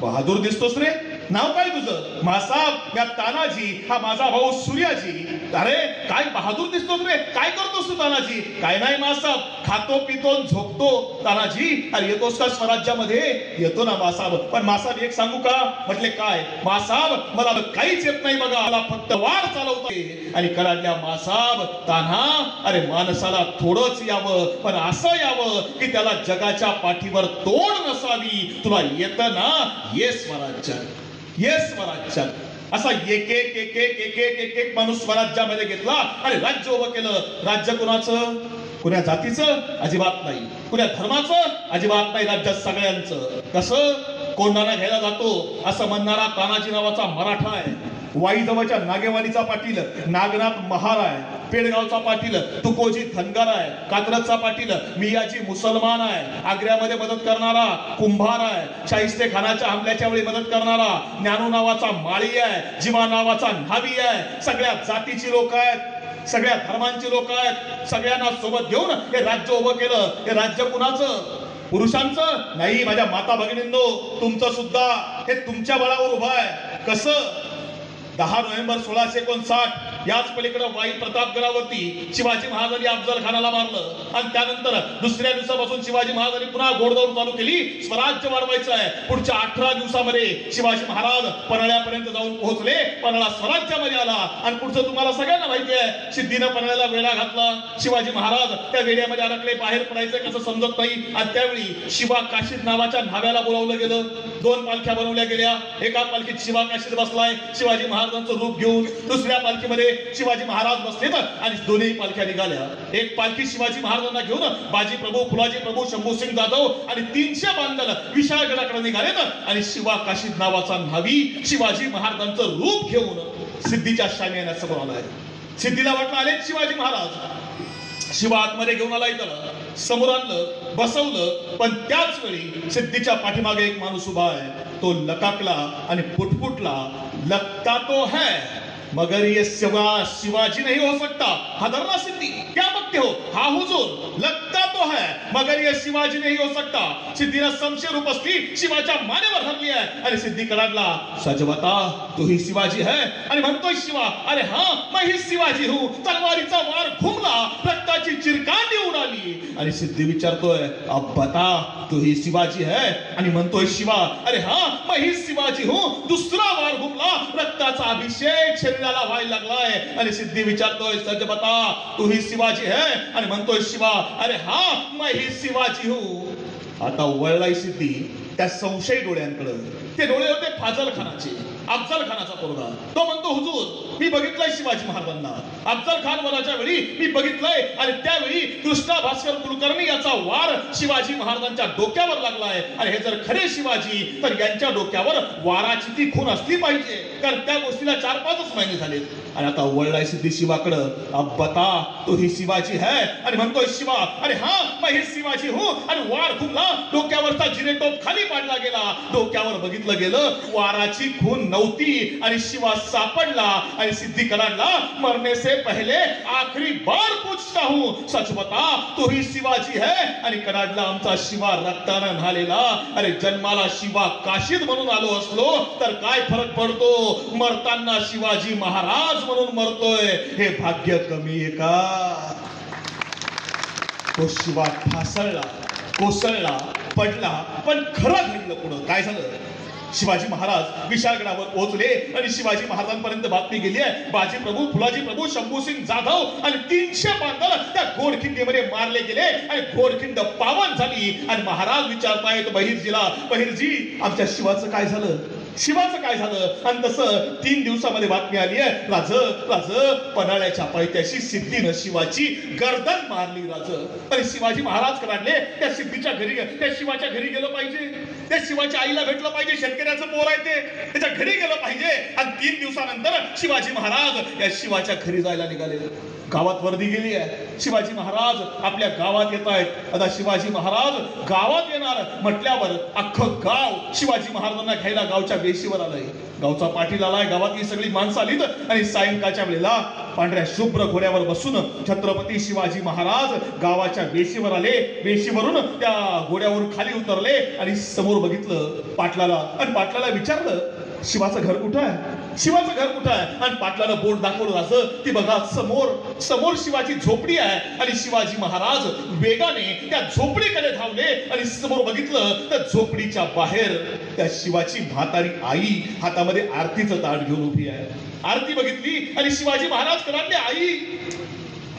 बहादूर दिसतोस रे. नाव काय तुझं? मासाहेब या तानाजी, हा माझा भाऊ सूर्याजी. अरे काय बहादूर दिसतोस रे, काय करतोस तू तानाजी? काय नाही मासाहेब, खातो पितो झोपतो. तानाजी अरे येतोस का स्वराज्यामध्ये? येतो ना मासाहेब. पण मासाहेब एक सांगू का? म्हटले काय? मासाहेब मला काहीच येत नाही बघा, मला फक्त वार चालवते. आणि कळाल्या मासाहेब तान्हा, अरे माणसाला थोडंच यावं पण असं यावं की त्याला जगाच्या पाठीवर तोड नसावी. तुला येतं ना, ये स्वराज्यात, ये स्वराज्यात. असा एक एक एक एक एक एक एक एक माणूस स्वराज्यामध्ये घेतला आणि राज्य उभं केलं. राज्य कुणाचं? कुण्या जातीचं? अजिबात नाही. कुण्या धर्माचं? अजिबात नाही. राज्य सगळ्यांचं. कसं? कोंडाणा घ्यायला जातो असं म्हणणारा तानाजी नावाचा मराठा आहे. वाईजवळच्या नागेवाडीचा पाटील नागनाथ महार आहे. पेडगावचा पाटील तुकोजी धनगर आहे. कात्रजचा पाटील मियाजी मुसलमान आहे. आग्र्यामध्ये मदत करणारा कुंभार आहे. शाहिस्ते खानाच्या हमल्याच्या वेळी मदत करणारा ज्ञानू नावाचा माळी आहे. जिवा नावाचा न्हावी आहे. सगळ्या जातीची लोक आहेत, सगळ्या धर्मांची लोक आहेत. सगळ्यांना सोबत घेऊन हे राज्य उभं केलं. हे राज्य कुणाचं? पुरुषांचं नाही. माझ्या माता भगिनींनो, तुमचं सुद्धा हे तुमच्या बळावर उभं आहे. कसं? 10 नोव्हेंबर 1659 याच पलीकडे वाई प्रतापगडावरती शिवाजी महाराजांनी अफजल खानाला मारलं आणि त्यानंतर दुसऱ्या दिवसापासून शिवाजी महाराजांनी पुन्हा घोडदौड चालू केली. स्वराज्य वाढवायचं आहे. पुढच्या 18 दिवसामध्ये शिवाजी महाराज पन्हाळ्यापर्यंत जाऊन पोहोचले. पन्हाळा स्वराज्यामध्ये आला आणि पुढचं तुम्हाला सगळ्यांना माहिती आहे. सिद्धीनं पन्हाळ्याला वेढा घातला. शिवाजी महाराज त्या वेड्यामध्ये अडकले. बाहेर पडायचं कसं समजत नाही. आणि त्यावेळी शिवा काशीद नावाच्या न्हाव्याला बोलावलं गेलं. 2 पालख्या बनवल्या गेल्या. एका पालखीत शिवा काशीद बसलाय शिवाजी महाराजांचं रूप घेऊन. दुसऱ्या पालखीमध्ये शिवाजी महाराज बसलेत आणि दोन्ही पालख्या निघाल्या. एक पालखी शिवाजी महाराजांना घेऊन बाजी प्रभू, फुलाजी प्रभू, शंभूसिंग जाधव आणि 300 बांधल विशाळगडाकडे निघालेत आणि शिवा काशीद नावाचा न्हावी शिवाजी महाराजांचं रूप घेऊन सिद्धीच्या शामियान्यासमोर आलाय. सिद्धीला वाटलं आले शिवाजी महाराज. शिवा आतमध्ये घेऊन आला. इथं समोर आणलं, बसवलं. पण त्याच वेळी सिद्धीच्या पाठीमागे एक माणूस उभा आहे. तो लकाकला आणि फुटफुटला, लगता तो है मगर ये शिवाजी नहीं हो सकता. हदरना सिद्धी, क्या बकते हो? हा हुजूर, लगता तो है मगर ये शिवाजी नहीं हो सकता. सिद्धीला संशय रूप असली शिवाच्या मानेवर धरली आहे आणि सिद्धी कडाडला, सच बता तू ही शिवाजी है? आणि म्हणतोय शिवा, अरे हाँ मैं ही शिवाजी हूँ. तलवारीचा वार घुमला, रक्ताची चिरकांडी उडाली आणि सिद्धी विचारतोय, अब बता तू ही शिवाजी है? आणि म्हणतोय शिवा, अरे हाँ मैं ही शिवाजी हूँ. दुसरा वार घुमला, रक्ताचा अभिषेक शरीराला व्हायला लागलाय आणि सिद्धी विचारतोय, सच बता तू ही शिवाजी है? आणि म्हणतोय शिवा, अरे हाँ मैं ही शिवाजी हूँ. आता वळलाय सिद्धी त्या संशयी डोळ्यांकडे. ते डोळे होते फाजल खानाचे. अफजल खानाचा पोरगा. तो म्हणतो, हुजूर मी बघितलंय शिवाजी महाराजांना, अफजल खान वराच्या वेळी मी बघितलंय आणि त्यावेळी कृष्णा भास्कर कुलकर्णी याचा वार शिवाजी महाराजांच्या डोक्यावर लागलाय आणि हे जर खरे शिवाजी तर यांच्या डोक्यावर वाराची ती खून असली पाहिजे, कारण त्या गोष्टीला 4-5 महिने झालेत. आणि आता वळलाय सिद्धी शिवाकडं. अब बता तो ही शिवाजी है. आणि म्हणतोय शिवा, अरे हा मैं हे शिवाजी हूं. आणि वार खुमला, डोक्यावरचा जिरेटोप खाली पाडला गेला. डोक्यावर बघितलं गेलं, वाराची खून नव्हती आणि शिवा सापडला. आणि सिद्धी कडाडला, मरने से पहले आखरी बार पूछता हूं, सच बता तो ही शिवाजी है. आणि कडाडला आमचा शिवा रक्तानं न्हालेला. अरे जन्माला शिवा काशीद म्हणून आलो असलो तर काय फरक पडतो, मरताना शिवाजी महाराज म्हणून मरतोय, हे भाग्य कमी आहे का? तो शिवा ठासळला, कोसळला, पडला, पण खरं घडलं पुढं काय झालं? शिवाजी महाराज विशाळगडावर पोहोचले आणि शिवाजी महाराजांपर्यंत बातमी गेली आहे, बाजी प्रभू, फुलाजी प्रभू, शंभूसिंग जाधव आणि 300 बांधव त्या घोडखिंडीमध्ये मारले गेले आणि घोडखिंड पावन झाली. आणि महाराज विचारतायत बहिर्जीला, बहिर्जी आमच्या शिवाचं काय झालं, शिवाचं काय झालं? आणि तसं 3 दिवसामध्ये बातमी आली आहे, राज पन्हाळ्याच्या पायथ्याशी सिद्धीनं शिवाची गर्दन मारली राज. आणि शिवाजी महाराज कडाडले, त्या सिद्धीच्या घरी, त्या शिवाच्या घरी गेलं पाहिजे, त्या शिवाच्या आईला भेटलं पाहिजे, शेतकऱ्याचं पोर आहे ते, त्याच्या घरी गेलं पाहिजे. आणि 3 दिवसानंतर शिवाजी महाराज या शिवाच्या घरी जायला निघाले. गावात वर्दी गेली आहे, शिवाजी महाराज आपल्या गावात येत आहेत. आता शिवाजी महाराज गावात येणार म्हटल्यावर अख्खं गाव शिवाजी महाराजांना घ्यायला गावच्या वेशीवर आलंय. गावचा पाटील आलाय, गावातली सगळी माणसं आलीत आणि सायंकाळच्या वेळेला पांढऱ्या शुभ्र घोड्यावर बसून छत्रपती शिवाजी महाराज गावाच्या वेशीवर आले. वेशीवरून त्या घोड्यावरून खाली उतरले आणि समोर बघितलं पाटलाला. आणि पाटलाला विचारलं, शिवाचं घर कुठं आहे, शिवाचं घर कुठं आहे? आणि पाटलानं बोट दाखवलं असं, ती बघा समोर शिवाची झोपडी आहे. आणि शिवाजी महाराज वेगाने त्या झोपडीकडे धावले आणि समोर बघितलं तर झोपडीच्या बाहेर त्या शिवाची म्हातारी आई हातामध्ये आरतीचं ताट घेऊन उभी आहे. आरती बघितली आणि शिवाजी महाराज कडाडले,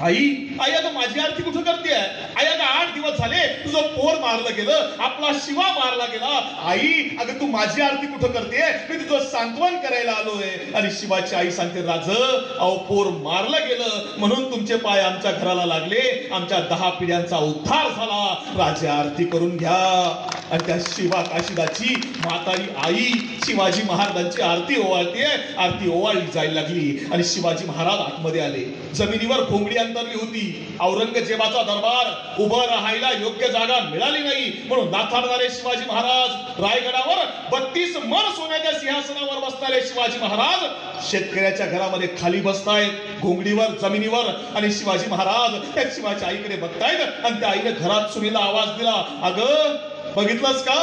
आई अगं माझी आरती कुठं करते आहे? आई अगं 8 दिवस झाले तुझं पोर मारलं गेलं, आपला शिवा मारला गेला. आई अगं तू माझी आरती कुठं करते? मी तुझं सांत्वन करायला आलोय. आणि शिवाची आई सांगते, राज अहो पोर मारलं गेलं म्हणून तुमचे पाय आमच्या घराला लागले, आमच्या 10 पिढ्यांचा उद्धार झाला, राजे आरती करून घ्या. आणि त्या शिवा काशीदाची म्हातारी आई शिवाजी महाराजांची आरती ओवाळते. आरती ओवाळली जायला लागली आणि शिवाजी महाराज आतमध्ये आले. जमिनीवर घोंगडी अंतरली होती. औरंगजेबाचा दरबार उभं राहायला योग्य जागा मिळाली नाही म्हणून नाथाडणारे शिवाजी महाराज, रायगडावर 32 मन सोन्याच्या सिंहासनावर बसणारे शिवाजी महाराज शेतकऱ्याच्या घरामध्ये खाली बसतायत, घोंगडीवर, जमिनीवर. आणि शिवाजी महाराज त्या शिवाच्या आईकडे बघतायत आणि त्या आईने घरात सुनेला आवाज दिला, अगं बघितलंस का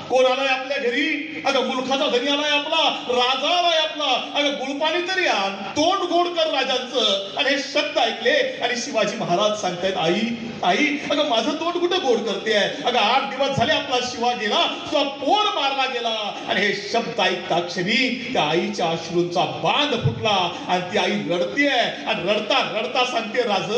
कोण आलाय आपल्या घरी? अगं मुलखाचा धनी आलाय आपला, राजा आलाय आपला, अगं गुळपाणी तरी आण, तोंड गोड कर राजांचं. आणि हे शब्द ऐकले आणि शिवाजी महाराज सांगतायत, आई अगं माझं तोंड कुठं गोड करते आहे? अगं 8 दिवस झाले आपला शिवा गेला, तुझा पोर मारला गेला. आणि हे शब्द ऐकता क्षणी त्या आईच्या अश्रूंचा बांध फुटला आणि ती आई रडतीये आणि रडता रडता सांगते, राज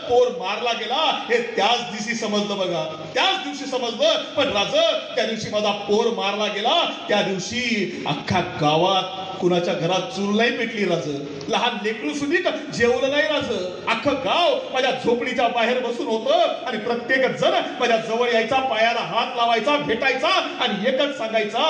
पोर मारला गेला हे त्याच दिवशी समजलं बघा, त्याच दिवशी समजलं. पण राज त्या दिवशी माझा पोर मारला गेला, त्या दिवशी अख्ख्या गावात कुणाच्या घरात चूल नाही पेटली राज, लहान लेकरू सुद्धा जेवलं नाही राज. अख्खं गाव माझ्या झोपडीच्या बाहेर बसून होतं आणि प्रत्येक जण माझ्या जवळ यायचा, पायाला हात लावायचा, भेटायचा आणि एकच सांगायचा,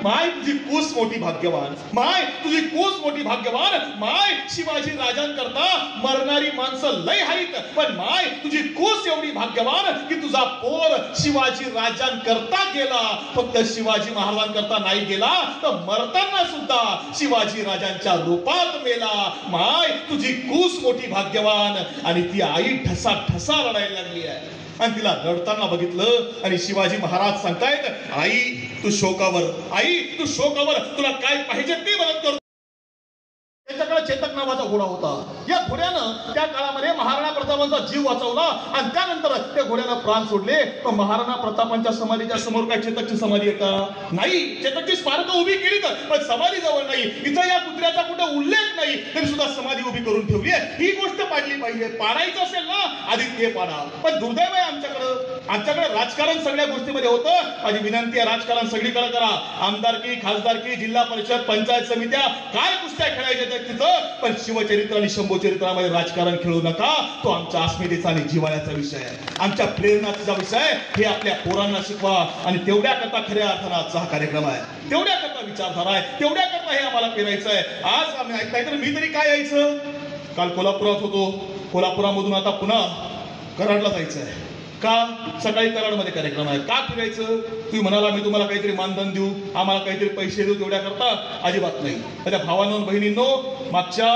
माय तुझी कूस मोठी भाग्यवान, माय तुझी कूस मोठी भाग्यवान. माय शिवाजी राजांकरता मरणारी माणसं लय आहेत, पण माय तुझी कूस एवढी भाग्यवान की तुझा पोर शिवाजी राजांकरता गेला, फक्त शिवाजी महाराजांकरता नाही गेला तर मरताना सुद्धा शिवाजी राजांच्या रूपात मेला. माय तुझी कूस मोठी भाग्यवान. आणि ती आई ठसा ठसा रडायला लागली आहे आणि तिला रडताना बघितलं आणि शिवाजी महाराज सांगतायत, आई तू शोकावर, तुला काय पाहिजे ते मदत करतो. त्याच्याकडे चेतक नावाचा घोडा होता. या घोड्यानं त्या काळामध्ये महाराणा प्रतापांचा जीव वाचवला आणि त्यानंतर त्या घोड्यानं प्राण सोडले. पण महाराणा प्रतापांच्या समाधीच्या समोर काय चेतकची समाधी आहे का? नाही. चेतकची स्मारक उभी केली तर पण समाधी जवळ नाही. इथं या कुत्र्याचा कुठे उल्लेख नाही तरी सुद्धा समाधी उभी करून ठेवली आहे. ही गोष्ट पाडली पाहिजे. पाडायचं असेल ना आधी ते पाडा. पण दुर्दैव आहे आमच्याकडे राजकारण सगळ्या गोष्टीमध्ये होतं. माझी विनंती आहे, राजकारण सगळीकडे करा. आमदारकी, खासदारकी, जिल्हा परिषद, पंचायत समित्या, काय कुस्त्या खेळायच्या तिथं, पण शिवचरित्र आणि शंभूचरित्रामध्ये राजकारण खेळू नका. तो आमच्या अस्मितेचा आणि जिव्हाळ्याचा विषय आहे, आमच्या प्रेरणाचा विषय. हे आपल्या पोरांना शिकवा. आणि तेवढ्या करता खऱ्या अर्थानं आजचा हा कार्यक्रम आहे, तेवढ्या करता विचारधारा आहे, तेवढ्या करता हे आम्हाला पेरायचं आहे. आज आम्ही ऐकताय तर मी तरी काय यायचं. काल कोल्हापुरात होतो, कोल्हापुरामधून आता पुन्हा कराडला जायचं आहे. का? सकाळी कराडमध्ये कार्यक्रम आहे. का फिरायचं? तुम्ही म्हणाला मी तुम्हाला काहीतरी मानधन देऊ, आम्हाला काहीतरी पैसे देऊ, तेवढ्या करता अजिबात नाही. माझ्या भावांनो बहिणींनो, मागच्या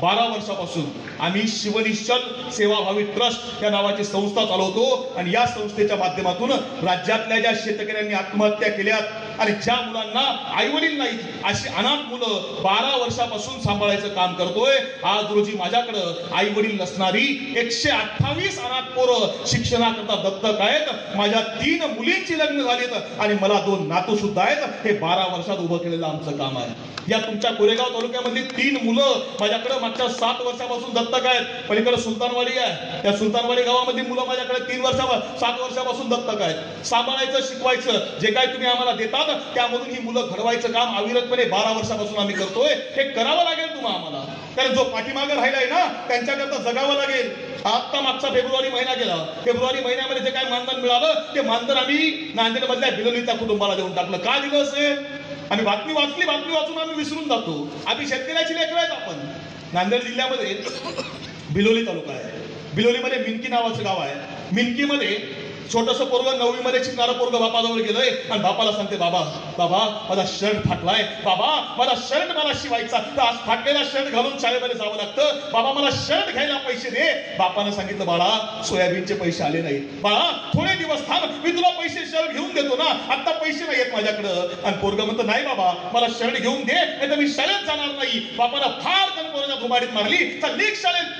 12 वर्षापासून आम्ही शिवनिश्चल सेवाभावी ट्रस्ट या नावाची संस्था चालवतो. आणि या संस्थेच्या माध्यमातून राज्यातल्या ज्या शेतकऱ्यांनी आत्महत्या केल्यात आणि ज्या मुलांना आईवडील नाहीत अशी अनाथ मुलं 12 वर्षापासून सांभाळायचं काम करतोय. आज रोजी माझ्याकडं आईवडील नसणारी 128 अनाथ पोरं शिक्षणाकरता दत्तक आहेत. माझ्या 3 मुलींची लग्न झालीत आणि मला 2 नातू सुद्धा आहेत. हे 12 वर्षात उभं केलेलं आमचं काम आहे. या तुमच्या कोरेगाव तालुक्यामधली 3 मुलं माझ्याकडे मागच्या 7 वर्षापासून दत्तक आहेत. पलीकडे सुलतानवाडी आहे, त्या सुलतानवाडी गावामधली मुलं माझ्याकडे 7 वर्षापासून दत्तक आहेत. सांभाळायचं, शिकवायचं, जे काय तुम्ही आम्हाला देतात त्यामधून ही मुलं घडवायचं काम अविरतपणे 12 वर्षापासून आम्ही करतोय. हे करावं लागेल तुम्हाला आम्हाला, कारण जो पाठीमागे राहिलाय ना त्यांच्याकरता जगावं लागेल. आता मागचा फेब्रुवारी महिना गेला, फेब्रुवारी महिन्यामध्ये जे काय मानधन मिळालं ते मानधन आम्ही नांदेड मधल्या बिलोलीच्या कुटुंबाला देऊन टाकलं. का दिलं असेल? आम्ही बातमी वाचून आम्ही विसरून जातो. आम्ही शेतकऱ्याची लेकरं आहेत. आपण नांदेड जिल्ह्यामध्ये बिलोली तालुका आहे, बिलोलीमध्ये मिनकी नावाचं गाव आहे. मिनकीमध्ये छोटस पोरग 9वी मध्ये शिकणारं पोरग बापाजवळ गेलंय आणि बापाला सांगते, बाबा बाबा माझा शर्ट फाटलाय, बाबा माझा शर्ट मला शिवायचा. तर आज फाटलेला शर्ट घालून शाळेमध्ये जावं लागतं. बाबा मला शर्ट घ्यायला पैसे दे. बापानं सांगितलं, बाळा सोयाबीनचे पैसे आले नाहीत, बाळा थोडे दिवस थांब, मी तुला पैसे शर्ट घेऊन देतो ना, आता पैसे नाही आहेत माझ्याकडं. आणि पोरग म्हणतो, नाही बाबा मला शर्ट घेऊन दे, नाही तर मी शाळेत जाणार नाही. बापानं फार कन पोराच्या घुमाडीत मारली. तर निघ शाळेत.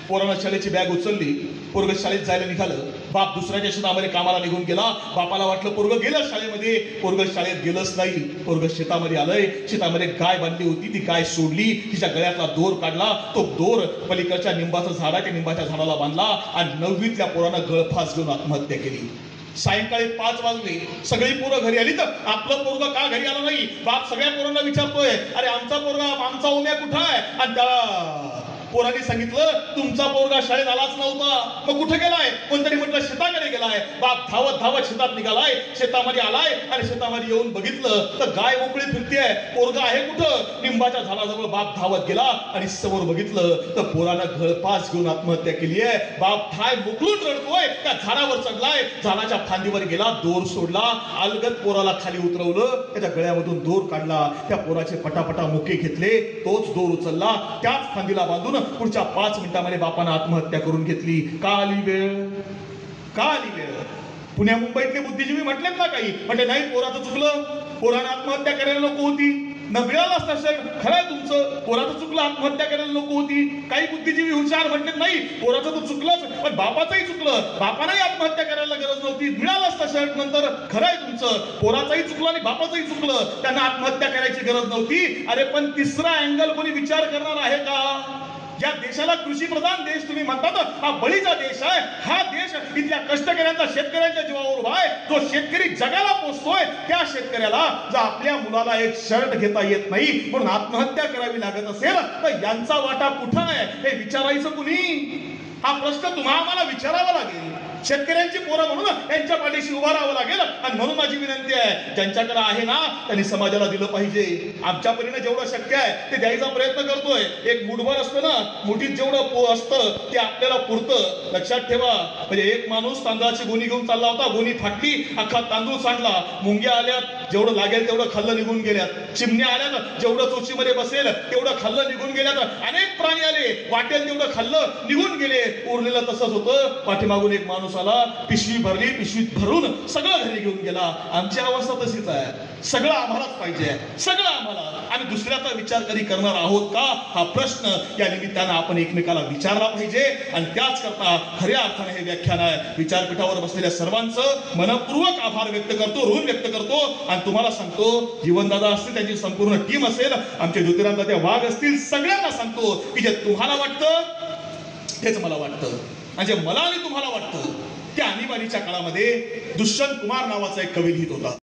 पोरानं शाळेची बॅग उचलली, पोरग शाळेत जायला निघालं. बाप दुसऱ्याच्या शेतामध्ये कामाला निघून गेला. बापाला वाटलं पोरग गेलं शाळेमध्ये, पोरग शाळेत गेलंच नाही. पोरग शेतामध्ये आलंय, शेतामध्ये गाय बांधली होती, ती गाय सोडली, तिच्या गळ्यातला दोर काढला, तो दोर पलीकडच्या निंबाचं झाड आहे त्या निंबाच्या झाडाला बांधला आणि 9वीतल्या पोरानं गळफास घेऊन आत्महत्या केली. सायंकाळी 5 वाजले, सगळी पोरं घरी आली. तर आपलं पोरग का घरी आलं नाही? बाप सगळ्या पोरांना विचारतोय, अरे आमचा पोरगा, आमचा उम्या कुठं आहे? आणि त्याला पोरांनी सांगितलं, तुमचा पोरगा शाळेत आलाच नव्हता. मग कुठे गेलाय? कोणतरी म्हटलं शेताकडे गेलाय. बाप धावत धावत शेतात निघालाय, शेतामध्ये आलाय आणि शेतामध्ये येऊन बघितलं तर गाय मोकळी फिरतेय. पोरगा आहे कुठं? निंबाच्या झाडाजवळ बाप धावत गेला आणि समोर बघितलं तर पोरानं गळफास घेऊन आत्महत्या केली आहे. बाप ठाय मोकळून रडतोय, त्या झाडावर चढलाय, झाडाच्या फांदीवर गेला, दोर सोडला, अलगद पोराला खाली उतरवलं, त्याच्या गळ्यामधून दोर काढला, त्या पोराचे पटापटा मुके घेतले, तोच दोर उचलला, त्याच फांदीला बांधून पुढच्या 5 मिनिटांमध्ये बापानं आत्महत्या करून घेतली. का आली वेळ? का आली वेळ? पुण्या मुंबईतले बुद्धिजीवी म्हटलेत ना काही, म्हणजे नाही पोराचं चुकलं, पोरानं आत्महत्या करायला नको होती, न मिळालं असतं सर. खरंय तुमचं, पोराचं चुकलं, आत्महत्या करायला नको होती. काही बुद्धिजीवी हुशार म्हटलेत नाही पोराचं तर चुकलंच, पण बापाचंही चुकलं, बापानंही आत्महत्या करायला गरज नव्हती, मिळालं असतं शर्ट नंतर. खरंय तुमचं, पोराचंही चुकलं आणि बापाचंही चुकलं, त्यांना आत्महत्या करायची गरज नव्हती. अरे पण तिसरा अँगल कोणी विचार करणार आहे का? या देशाला कृषी प्रधान देश तुम्ही म्हणतात, हा बळीचा देश आहे. हा देश इथल्या कष्टकऱ्यांचा, शेतकऱ्यांच्या जीवावर उभा आहे. जो शेतकरी जगाला पोचतोय, त्या शेतकऱ्याला जर आपल्या मुलाला एक शर्ट घेता येत नाही म्हणून आत्महत्या करावी लागत असेल तर यांचा वाटा कुठं आहे हे विचारायचं कुणी? हा प्रश्न तुम्हाला आम्हाला विचारावा लागेल. शेतकऱ्यांची पोरं म्हणून यांच्या पाठीशी उभा राहावं लागेल. आणि म्हणून माझी विनंती आहे, ज्यांच्याकडे आहे ना त्यांनी समाजाला दिलं पाहिजे. आमच्या परीने जेवढं शक्य आहे ते द्यायचा प्रयत्न करतोय. एक मुठभर असतं ना, मुठीत जेवढं असतं ते आपल्याला पुरतं. लक्षात ठेवा. म्हणजे एक माणूस तांदळाची गोणी घेऊन चालला होता, गोणी फाटली, अख्खा तांदूळ सांडला. मुंग्या आल्यात, जेवढं लागेल तेवढं खाल्लं निघून गेल्यात. चिमण्या आल्यात, जेवढं चोचीमध्ये बसेल तेवढं खाल्लं निघून गेल्यात. अनेक प्राणी आले, वाटेल तेवढं खाल्लं निघून गेले. उरलेलं तसंच होतं. पाठीमागून एक माणूस आला, पिशवी भरली, पिशवीत भरून सगळं घरी घेऊन गेला. आमची अवस्था तशीच आहे. सगळं आम्हालाच पाहिजे, सगळं आम्हाला. आम्ही दुसऱ्याचा विचार कधी करणार आहोत का? हा प्रश्न या निमित्तानं आपण एकमेकाला विचारला पाहिजे. आणि त्याच करता खऱ्या अर्थाने हे व्याख्यान आहे. विचारपीठावर बसलेल्या सर्वांचं मनपूर्वक आभार व्यक्त करतो, ऋण व्यक्त करतो. आणि तुम्हाला सांगतो, जीवनदादा असतील, त्यांची संपूर्ण टीम असेल, आमचे ज्योतिराम दादा वाघ असतील, सगळ्यांना सांगतो की जे तुम्हाला वाटतं हेच मला वाटतं. आणि जे मला आणि तुम्हाला वाटतं की आणीबाणीच्या काळामध्ये दुष्यंत कुमार नावाचा एक कवी लिहित होता.